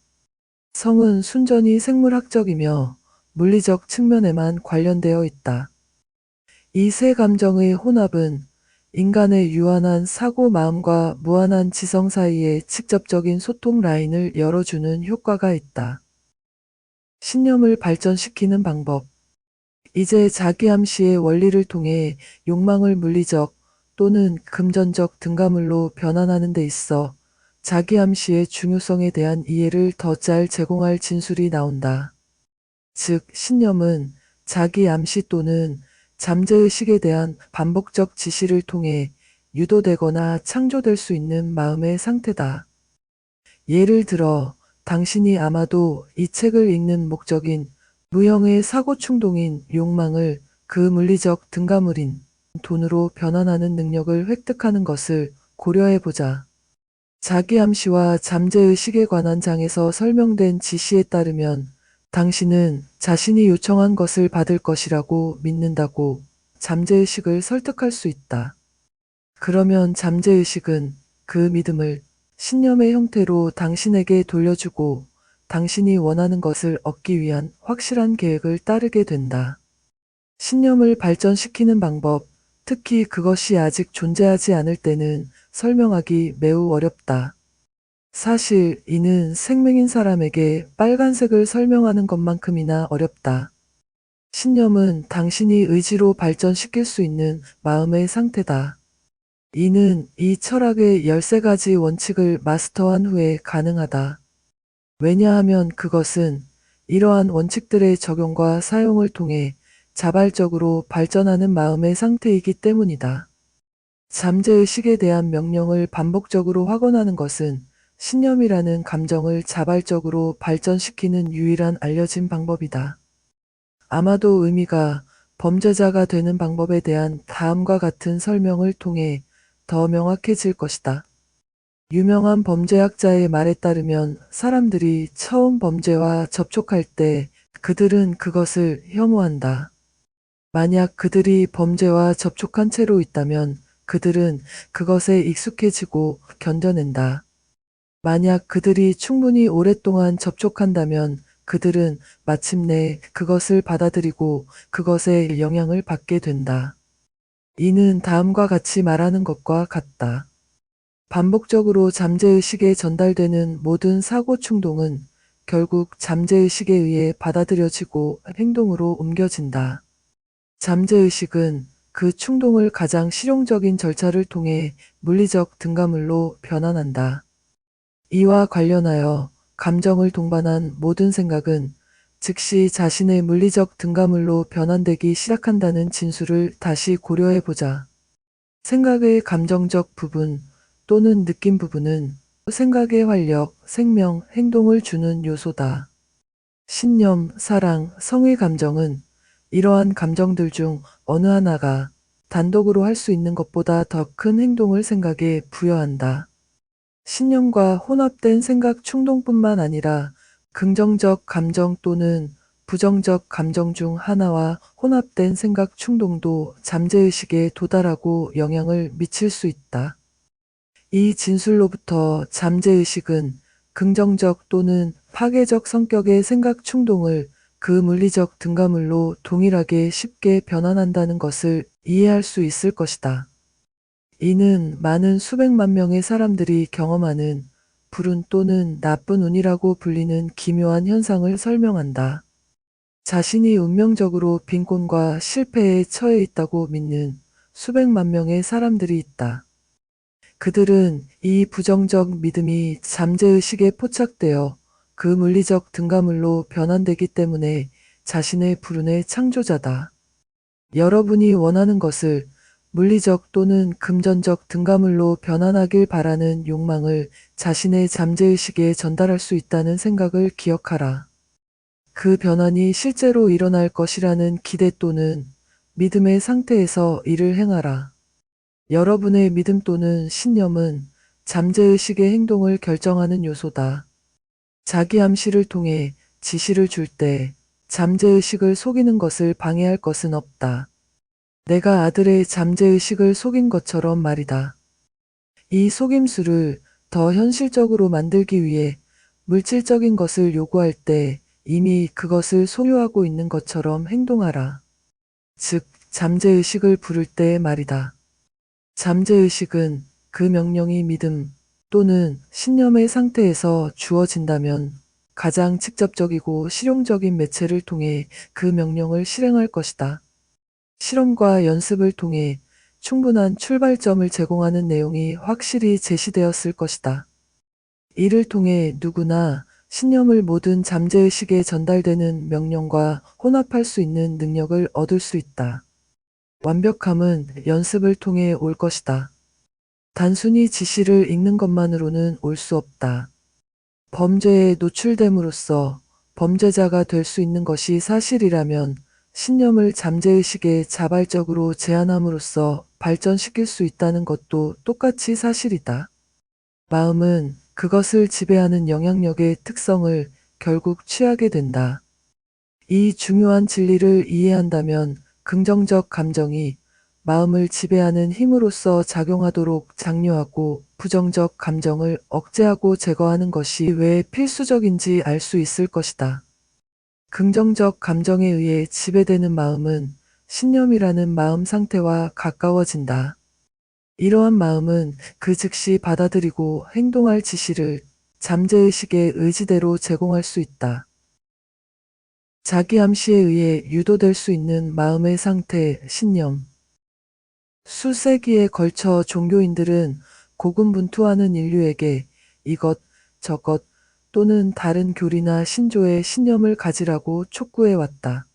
성은 순전히 생물학적이며 물리적 측면에만 관련되어 있다. 이 세 감정의 혼합은 인간의 유한한 사고 마음과 무한한 지성 사이에 직접적인 소통 라인을 열어주는 효과가 있다. 신념을 발전시키는 방법. 이제 자기암시의 원리를 통해 욕망을 물리적 또는 금전적 등가물로 변환하는 데 있어 자기암시의 중요성에 대한 이해를 더 잘 제공할 진술이 나온다. 즉, 신념은 자기암시 또는 잠재의식에 대한 반복적 지시를 통해 유도되거나 창조될 수 있는 마음의 상태다. 예를 들어, 당신이 아마도 이 책을 읽는 목적인 무형의 사고 충동인 욕망을 그 물리적 등가물인 돈으로 변환하는 능력을 획득하는 것을 고려해보자. 자기암시와 잠재의식에 관한 장에서 설명된 지시에 따르면 당신은 자신이 요청한 것을 받을 것이라고 믿는다고 잠재의식을 설득할 수 있다. 그러면 잠재의식은 그 믿음을 신념의 형태로 당신에게 돌려주고 당신이 원하는 것을 얻기 위한 확실한 계획을 따르게 된다. 신념을 발전시키는 방법, 특히 그것이 아직 존재하지 않을 때는 설명하기 매우 어렵다. 사실 이는 생명인 사람에게 빨간색을 설명하는 것만큼이나 어렵다. 신념은 당신이 의지로 발전시킬 수 있는 마음의 상태다. 이는 이 철학의 13가지 원칙을 마스터한 후에 가능하다. 왜냐하면 그것은 이러한 원칙들의 적용과 사용을 통해 자발적으로 발전하는 마음의 상태이기 때문이다. 잠재의식에 대한 명령을 반복적으로 확언하는 것은 신념이라는 감정을 자발적으로 발전시키는 유일한 알려진 방법이다. 아마도 의미가 범죄자가 되는 방법에 대한 다음과 같은 설명을 통해 더 명확해질 것이다. 유명한 범죄학자의 말에 따르면 사람들이 처음 범죄와 접촉할 때 그들은 그것을 혐오한다. 만약 그들이 범죄와 접촉한 채로 있다면 그들은 그것에 익숙해지고 견뎌낸다. 만약 그들이 충분히 오랫동안 접촉한다면 그들은 마침내 그것을 받아들이고 그것에 영향을 받게 된다. 이는 다음과 같이 말하는 것과 같다. 반복적으로 잠재의식에 전달되는 모든 사고 충동은 결국 잠재의식에 의해 받아들여지고 행동으로 옮겨진다. 잠재의식은 그 충동을 가장 실용적인 절차를 통해 물리적 등가물로 변환한다. 이와 관련하여 감정을 동반한 모든 생각은 즉시 자신의 물리적 등가물로 변환되기 시작한다는 진술을 다시 고려해보자. 생각의 감정적 부분 또는 느낌 부분은 생각의 활력, 생명, 행동을 주는 요소다. 신념, 사랑, 성의 감정은 이러한 감정들 중 어느 하나가 단독으로 할 수 있는 것보다 더 큰 행동을 생각에 부여한다. 신념과 혼합된 생각 충동뿐만 아니라 긍정적 감정 또는 부정적 감정 중 하나와 혼합된 생각 충동도 잠재의식에 도달하고 영향을 미칠 수 있다. 이 진술로부터 잠재의식은 긍정적 또는 파괴적 성격의 생각 충동을 그 물리적 등가물로 동일하게 쉽게 변환한다는 것을 이해할 수 있을 것이다. 이는 많은 수백만 명의 사람들이 경험하는 불운 또는 나쁜 운이라고 불리는 기묘한 현상을 설명한다. 자신이 운명적으로 빈곤과 실패에 처해 있다고 믿는 수백만 명의 사람들이 있다. 그들은 이 부정적 믿음이 잠재의식에 포착되어 그 물리적 등가물로 변환되기 때문에 자신의 불운의 창조자다. 여러분이 원하는 것을 물리적 또는 금전적 등가물로 변환하길 바라는 욕망을 자신의 잠재의식에 전달할 수 있다는 생각을 기억하라. 그 변환이 실제로 일어날 것이라는 기대 또는 믿음의 상태에서 이를 행하라. 여러분의 믿음 또는 신념은 잠재의식의 행동을 결정하는 요소다. 자기 암시를 통해 지시를 줄 때 잠재의식을 속이는 것을 방해할 것은 없다. 내가 아들의 잠재의식을 속인 것처럼 말이다. 이 속임수를 더 현실적으로 만들기 위해 물질적인 것을 요구할 때 이미 그것을 소유하고 있는 것처럼 행동하라. 즉, 잠재의식을 부를 때 말이다. 잠재의식은 그 명령이 믿음 또는 신념의 상태에서 주어진다면 가장 직접적이고 실용적인 매체를 통해 그 명령을 실행할 것이다. 실험과 연습을 통해 충분한 출발점을 제공하는 내용이 확실히 제시되었을 것이다. 이를 통해 누구나 신념을 모든 잠재의식에 전달되는 명령과 혼합할 수 있는 능력을 얻을 수 있다. 완벽함은 연습을 통해 올 것이다. 단순히 지시를 읽는 것만으로는 올 수 없다. 범죄에 노출됨으로써 범죄자가 될 수 있는 것이 사실이라면 신념을 잠재의식에 자발적으로 제한함으로써 발전시킬 수 있다는 것도 똑같이 사실이다. 마음은 그것을 지배하는 영향력의 특성을 결국 취하게 된다. 이 중요한 진리를 이해한다면 긍정적 감정이 마음을 지배하는 힘으로써 작용하도록 장려하고 부정적 감정을 억제하고 제거하는 것이 왜 필수적인지 알 수 있을 것이다. 긍정적 감정에 의해 지배되는 마음은 신념이라는 마음 상태와 가까워진다. 이러한 마음은 그 즉시 받아들이고 행동할 지시를 잠재의식의 의지대로 제공할 수 있다. 자기 암시에 의해 유도될 수 있는 마음의 상태, 신념. 수세기에 걸쳐 종교인들은 고군분투하는 인류에게 이것, 저것 또는 다른 교리나 신조의 신념을 가지라고 촉구해왔다.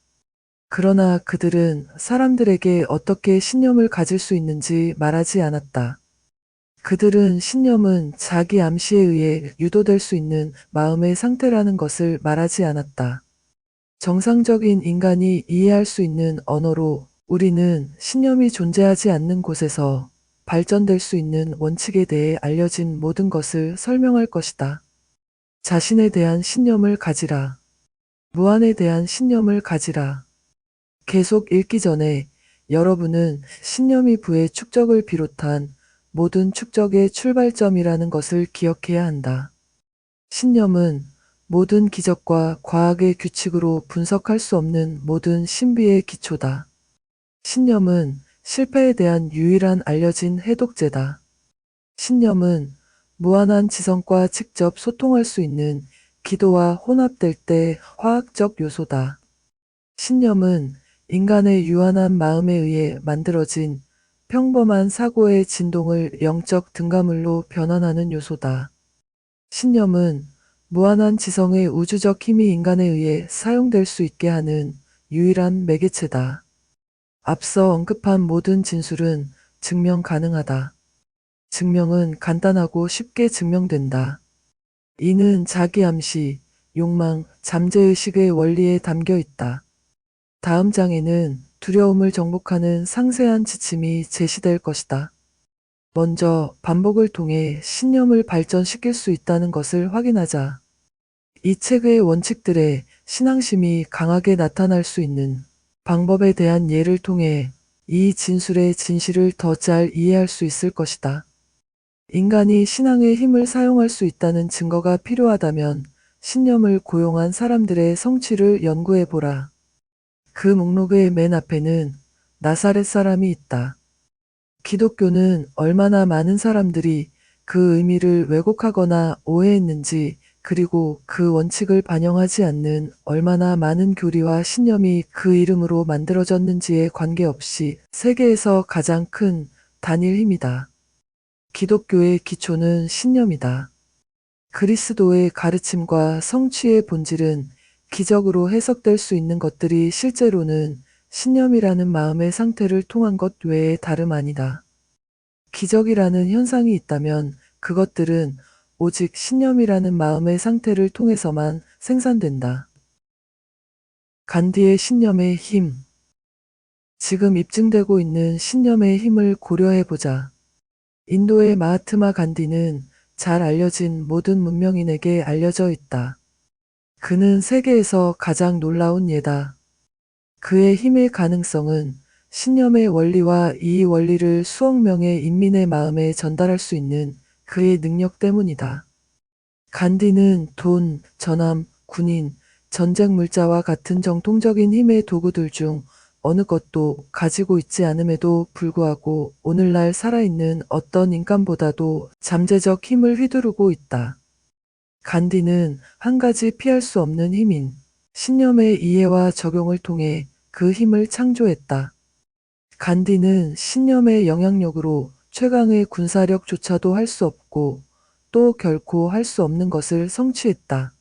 그러나 그들은 사람들에게 어떻게 신념을 가질 수 있는지 말하지 않았다. 그들은 신념은 자기 암시에 의해 유도될 수 있는 마음의 상태라는 것을 말하지 않았다. 정상적인 인간이 이해할 수 있는 언어로 우리는 신념이 존재하지 않는 곳에서 발전될 수 있는 원칙에 대해 알려진 모든 것을 설명할 것이다. 자신에 대한 신념을 가지라. 무한에 대한 신념을 가지라. 계속 읽기 전에 여러분은 신념이 부의 축적을 비롯한 모든 축적의 출발점이라는 것을 기억해야 한다. 신념은 모든 기적과 과학의 규칙으로 분석할 수 없는 모든 신비의 기초다. 신념은 실패에 대한 유일한 알려진 해독제다. 신념은 무한한 지성과 직접 소통할 수 있는 기도와 혼합될 때 화학적 요소다. 신념은 인간의 유한한 마음에 의해 만들어진 평범한 사고의 진동을 영적 등가물로 변환하는 요소다. 신념은 무한한 지성의 우주적 힘이 인간에 의해 사용될 수 있게 하는 유일한 매개체다. 앞서 언급한 모든 진술은 증명 가능하다. 증명은 간단하고 쉽게 증명된다. 이는 자기 암시, 욕망, 잠재의식의 원리에 담겨 있다. 다음 장에는 두려움을 정복하는 상세한 지침이 제시될 것이다. 먼저 반복을 통해 신념을 발전시킬 수 있다는 것을 확인하자. 이 책의 원칙들에 신앙심이 강하게 나타날 수 있는 방법에 대한 예를 통해 이 진술의 진실을 더 잘 이해할 수 있을 것이다. 인간이 신앙의 힘을 사용할 수 있다는 증거가 필요하다면 신념을 고용한 사람들의 성취를 연구해보라. 그 목록의 맨 앞에는 나사렛 사람이 있다. 기독교는 얼마나 많은 사람들이 그 의미를 왜곡하거나 오해했는지, 그리고 그 원칙을 반영하지 않는 얼마나 많은 교리와 신념이 그 이름으로 만들어졌는지에 관계없이 세계에서 가장 큰 단일 힘이다. 기독교의 기초는 신념이다. 그리스도의 가르침과 성취의 본질은 기적으로 해석될 수 있는 것들이 실제로는 신념이라는 마음의 상태를 통한 것 외에 다름 아니다. 기적이라는 현상이 있다면 그것들은 오직 신념이라는 마음의 상태를 통해서만 생산된다. 간디의 신념의 힘. 지금 입증되고 있는 신념의 힘을 고려해보자. 인도의 마하트마 간디는 잘 알려진 모든 문명인에게 알려져 있다. 그는 세계에서 가장 놀라운 예다. 그의 힘의 가능성은 신념의 원리와 이 원리를 수억 명의 인민의 마음에 전달할 수 있는 그의 능력 때문이다. 간디는 돈, 전함, 군인, 전쟁 물자와 같은 정통적인 힘의 도구들 중 어느 것도 가지고 있지 않음에도 불구하고 오늘날 살아있는 어떤 인간보다도 잠재적 힘을 휘두르고 있다. 간디는 한 가지 피할 수 없는 힘인 신념의 이해와 적용을 통해 그 힘을 창조했다. 간디는 신념의 영향력으로 최강의 군사력조차도 할 수 없고 또 결코 할 수 없는 것을 성취했다.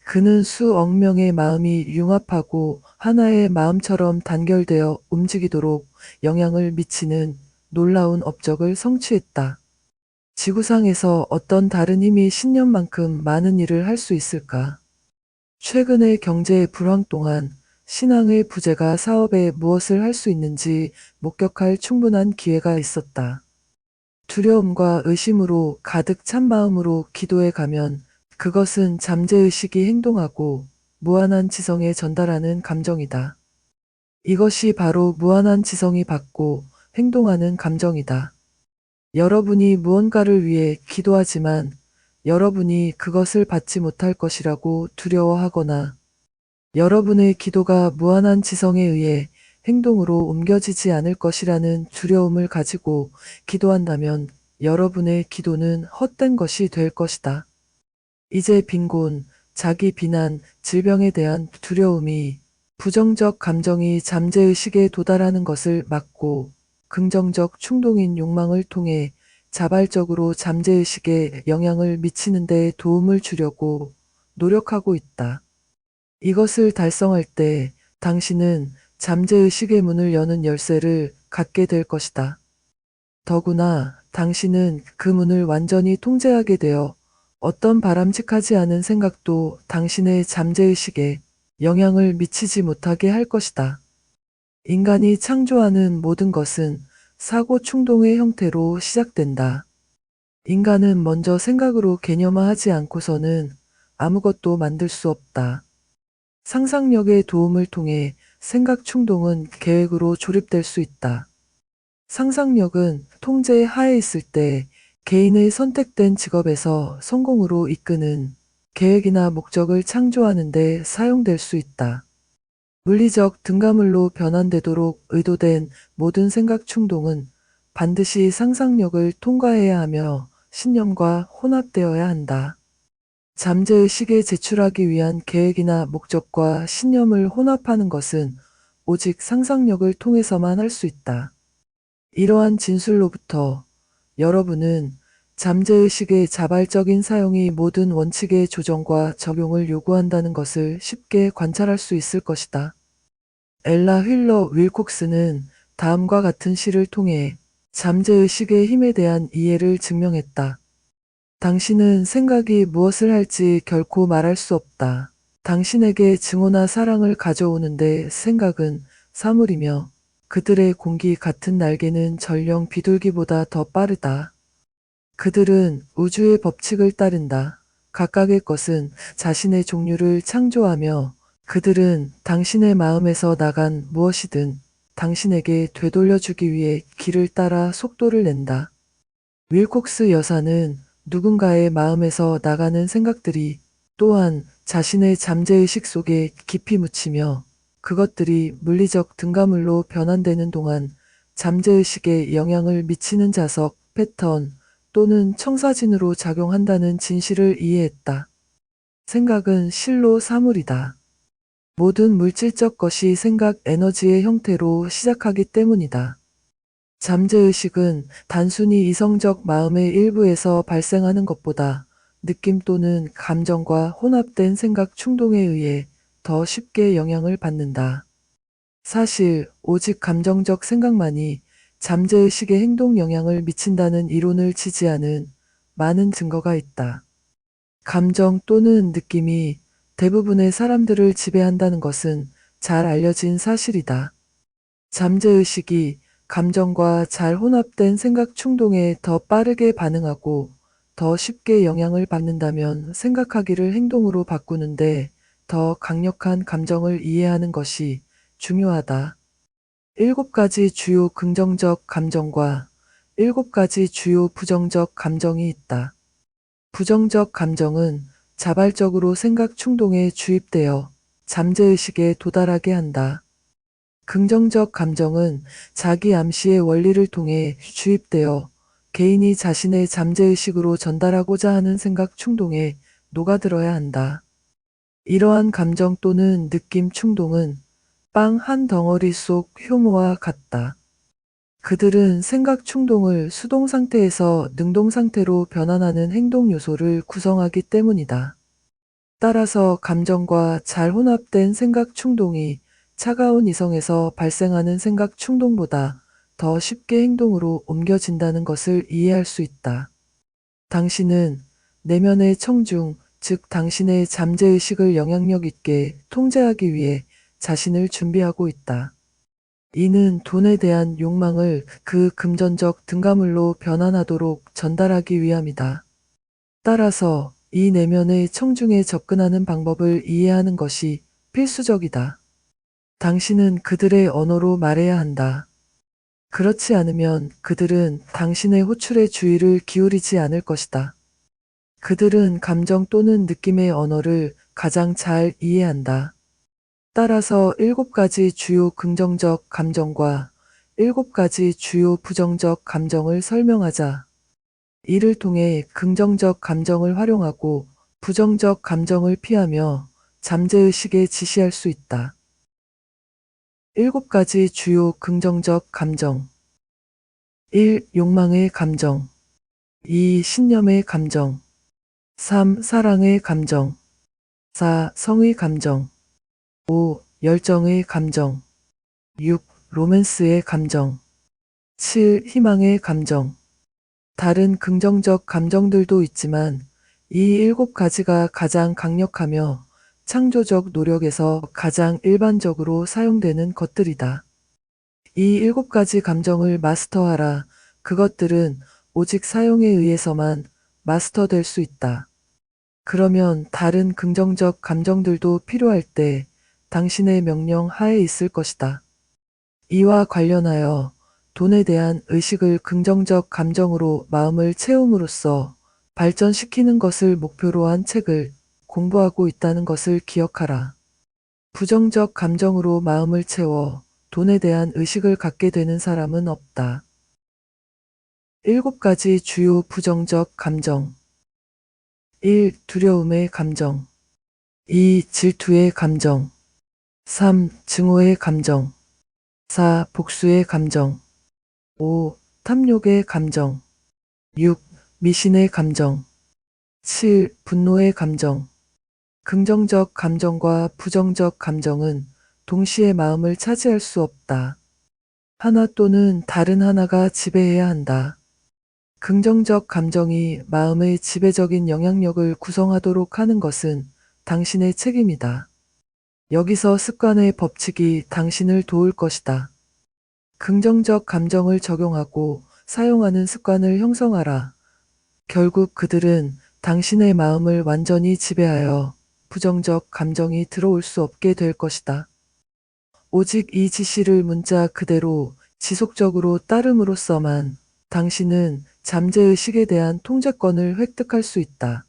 그는 수억 명의 마음이 융합하고 하나의 마음처럼 단결되어 움직이도록 영향을 미치는 놀라운 업적을 성취했다. 지구상에서 어떤 다른 힘이 신념만큼 많은 일을 할 수 있을까? 최근의 경제 불황 동안 신앙의 부재가 사업에 무엇을 할 수 있는지 목격할 충분한 기회가 있었다. 두려움과 의심으로 가득 찬 마음으로 기도해 가면 그것은 잠재의식이 행동하고 무한한 지성에 전달하는 감정이다. 이것이 바로 무한한 지성이 받고 행동하는 감정이다. 여러분이 무언가를 위해 기도하지만 여러분이 그것을 받지 못할 것이라고 두려워하거나 여러분의 기도가 무한한 지성에 의해 행동으로 옮겨지지 않을 것이라는 두려움을 가지고 기도한다면 여러분의 기도는 헛된 것이 될 것이다. 이제 빈곤, 자기 비난, 질병에 대한 두려움이 부정적 감정이 잠재의식에 도달하는 것을 막고 긍정적 충동인 욕망을 통해 자발적으로 잠재의식에 영향을 미치는 데 도움을 주려고 노력하고 있다. 이것을 달성할 때 당신은 잠재의식의 문을 여는 열쇠를 갖게 될 것이다. 더구나 당신은 그 문을 완전히 통제하게 되어 어떤 바람직하지 않은 생각도 당신의 잠재의식에 영향을 미치지 못하게 할 것이다. 인간이 창조하는 모든 것은 사고 충동의 형태로 시작된다. 인간은 먼저 생각으로 개념화하지 않고서는 아무것도 만들 수 없다. 상상력의 도움을 통해 생각 충동은 계획으로 조립될 수 있다. 상상력은 통제 하에 있을 때 개인의 선택된 직업에서 성공으로 이끄는 계획이나 목적을 창조하는 데 사용될 수 있다. 물리적 등가물로 변환되도록 의도된 모든 생각 충동은 반드시 상상력을 통과해야 하며 신념과 혼합되어야 한다. 잠재의식에 제출하기 위한 계획이나 목적과 신념을 혼합하는 것은 오직 상상력을 통해서만 할 수 있다. 이러한 진술로부터 여러분은 잠재의식의 자발적인 사용이 모든 원칙의 조정과 적용을 요구한다는 것을 쉽게 관찰할 수 있을 것이다. 엘라 휠러 윌콕스는 다음과 같은 시를 통해 잠재의식의 힘에 대한 이해를 증명했다. 당신은 생각이 무엇을 할지 결코 말할 수 없다. 당신에게 증오나 사랑을 가져오는데 생각은 사물이며 그들의 공기 같은 날개는 전령 비둘기보다 더 빠르다. 그들은 우주의 법칙을 따른다. 각각의 것은 자신의 종류를 창조하며 그들은 당신의 마음에서 나간 무엇이든 당신에게 되돌려주기 위해 길을 따라 속도를 낸다. 윌콕스 여사는 누군가의 마음에서 나가는 생각들이 또한 자신의 잠재의식 속에 깊이 묻히며 그것들이 물리적 등가물로 변환되는 동안 잠재의식에 영향을 미치는 자석, 패턴 또는 청사진으로 작용한다는 진실을 이해했다. 생각은 실로 사물이다. 모든 물질적 것이 생각 에너지의 형태로 시작하기 때문이다. 잠재의식은 단순히 이성적 마음의 일부에서 발생하는 것보다 느낌 또는 감정과 혼합된 생각 충동에 의해 더 쉽게 영향을 받는다. 사실 오직 감정적 생각만이 잠재의식에 행동 영향을 미친다는 이론을 지지하는 많은 증거가 있다. 감정 또는 느낌이 대부분의 사람들을 지배한다는 것은 잘 알려진 사실이다. 잠재의식이 감정과 잘 혼합된 생각 충동에 더 빠르게 반응하고 더 쉽게 영향을 받는다면 생각하기를 행동으로 바꾸는데 더 강력한 감정을 이해하는 것이 중요하다. 7가지 주요 긍정적 감정과 7가지 주요 부정적 감정이 있다. 부정적 감정은 자발적으로 생각 충동에 주입되어 잠재의식에 도달하게 한다. 긍정적 감정은 자기 암시의 원리를 통해 주입되어 개인이 자신의 잠재의식으로 전달하고자 하는 생각 충동에 녹아들어야 한다. 이러한 감정 또는 느낌 충동은 빵 한 덩어리 속 효모와 같다. 그들은 생각 충동을 수동 상태에서 능동 상태로 변환하는 행동 요소를 구성하기 때문이다. 따라서 감정과 잘 혼합된 생각 충동이 차가운 이성에서 발생하는 생각 충동보다 더 쉽게 행동으로 옮겨진다는 것을 이해할 수 있다. 당신은 내면의 청중, 즉 당신의 잠재의식을 영향력 있게 통제하기 위해 자신을 준비하고 있다. 이는 돈에 대한 욕망을 그 금전적 등가물로 변환하도록 전달하기 위함이다. 따라서 이 내면의 청중에 접근하는 방법을 이해하는 것이 필수적이다. 당신은 그들의 언어로 말해야 한다. 그렇지 않으면 그들은 당신의 호출에 주의를 기울이지 않을 것이다. 그들은 감정 또는 느낌의 언어를 가장 잘 이해한다. 따라서 7가지 주요 긍정적 감정과 7가지 주요 부정적 감정을 설명하자. 이를 통해 긍정적 감정을 활용하고 부정적 감정을 피하며 잠재의식에 지시할 수 있다. 7가지 주요 긍정적 감정. 1. 욕망의 감정. 2. 신념의 감정. 3. 사랑의 감정. 4. 성의 감정. 5. 열정의 감정. 6. 로맨스의 감정. 7. 희망의 감정. 다른 긍정적 감정들도 있지만 이 7가지가 가장 강력하며 창조적 노력에서 가장 일반적으로 사용되는 것들이다. 이 7가지 감정을 마스터하라. 그것들은 오직 사용에 의해서만 마스터될 수 있다. 그러면 다른 긍정적 감정들도 필요할 때 당신의 명령 하에 있을 것이다. 이와 관련하여 돈에 대한 의식을 긍정적 감정으로 마음을 채움으로써 발전시키는 것을 목표로 한 책을 공부하고 있다는 것을 기억하라. 부정적 감정으로 마음을 채워 돈에 대한 의식을 갖게 되는 사람은 없다. 7가지 주요 부정적 감정. 1. 두려움의 감정. 2. 질투의 감정. 3. 증오의 감정. 4. 복수의 감정. 5. 탐욕의 감정. 6. 미신의 감정. 7. 분노의 감정. 긍정적 감정과 부정적 감정은 동시에 마음을 차지할 수 없다. 하나 또는 다른 하나가 지배해야 한다. 긍정적 감정이 마음의 지배적인 영향력을 구성하도록 하는 것은 당신의 책임이다. 여기서 습관의 법칙이 당신을 도울 것이다. 긍정적 감정을 적용하고 사용하는 습관을 형성하라. 결국 그들은 당신의 마음을 완전히 지배하여 부정적 감정이 들어올 수 없게 될 것이다. 오직 이 지시를 문자 그대로 지속적으로 따름으로써만 당신은 잠재의식에 대한 통제권을 획득할 수 있다.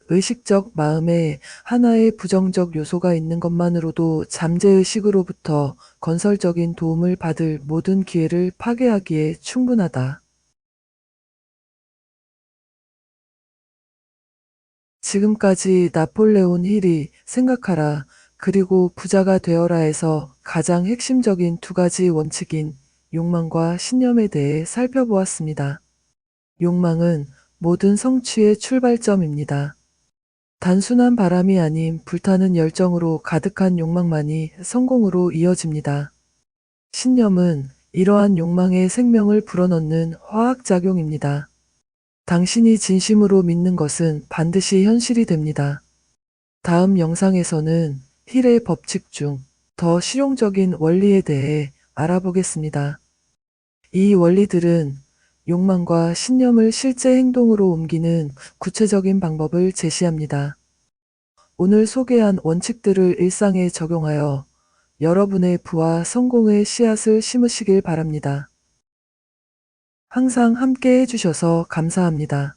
의식적 마음에 하나의 부정적 요소가 있는 것만으로도 잠재의식으로부터 건설적인 도움을 받을 모든 기회를 파괴하기에 충분하다. 지금까지 나폴레온 힐이 생각하라 그리고 부자가 되어라에서 가장 핵심적인 2가지 원칙인 욕망과 신념에 대해 살펴보았습니다. 욕망은 모든 성취의 출발점입니다. 단순한 바람이 아닌 불타는 열정으로 가득한 욕망만이 성공으로 이어집니다. 신념은 이러한 욕망의 생명을 불어넣는 화학작용입니다. 당신이 진심으로 믿는 것은 반드시 현실이 됩니다. 다음 영상에서는 힐의 법칙 중 더 실용적인 원리에 대해 알아보겠습니다. 이 원리들은 욕망과 신념을 실제 행동으로 옮기는 구체적인 방법을 제시합니다. 오늘 소개한 원칙들을 일상에 적용하여 여러분의 부와 성공의 씨앗을 심으시길 바랍니다. 항상 함께 해주셔서 감사합니다.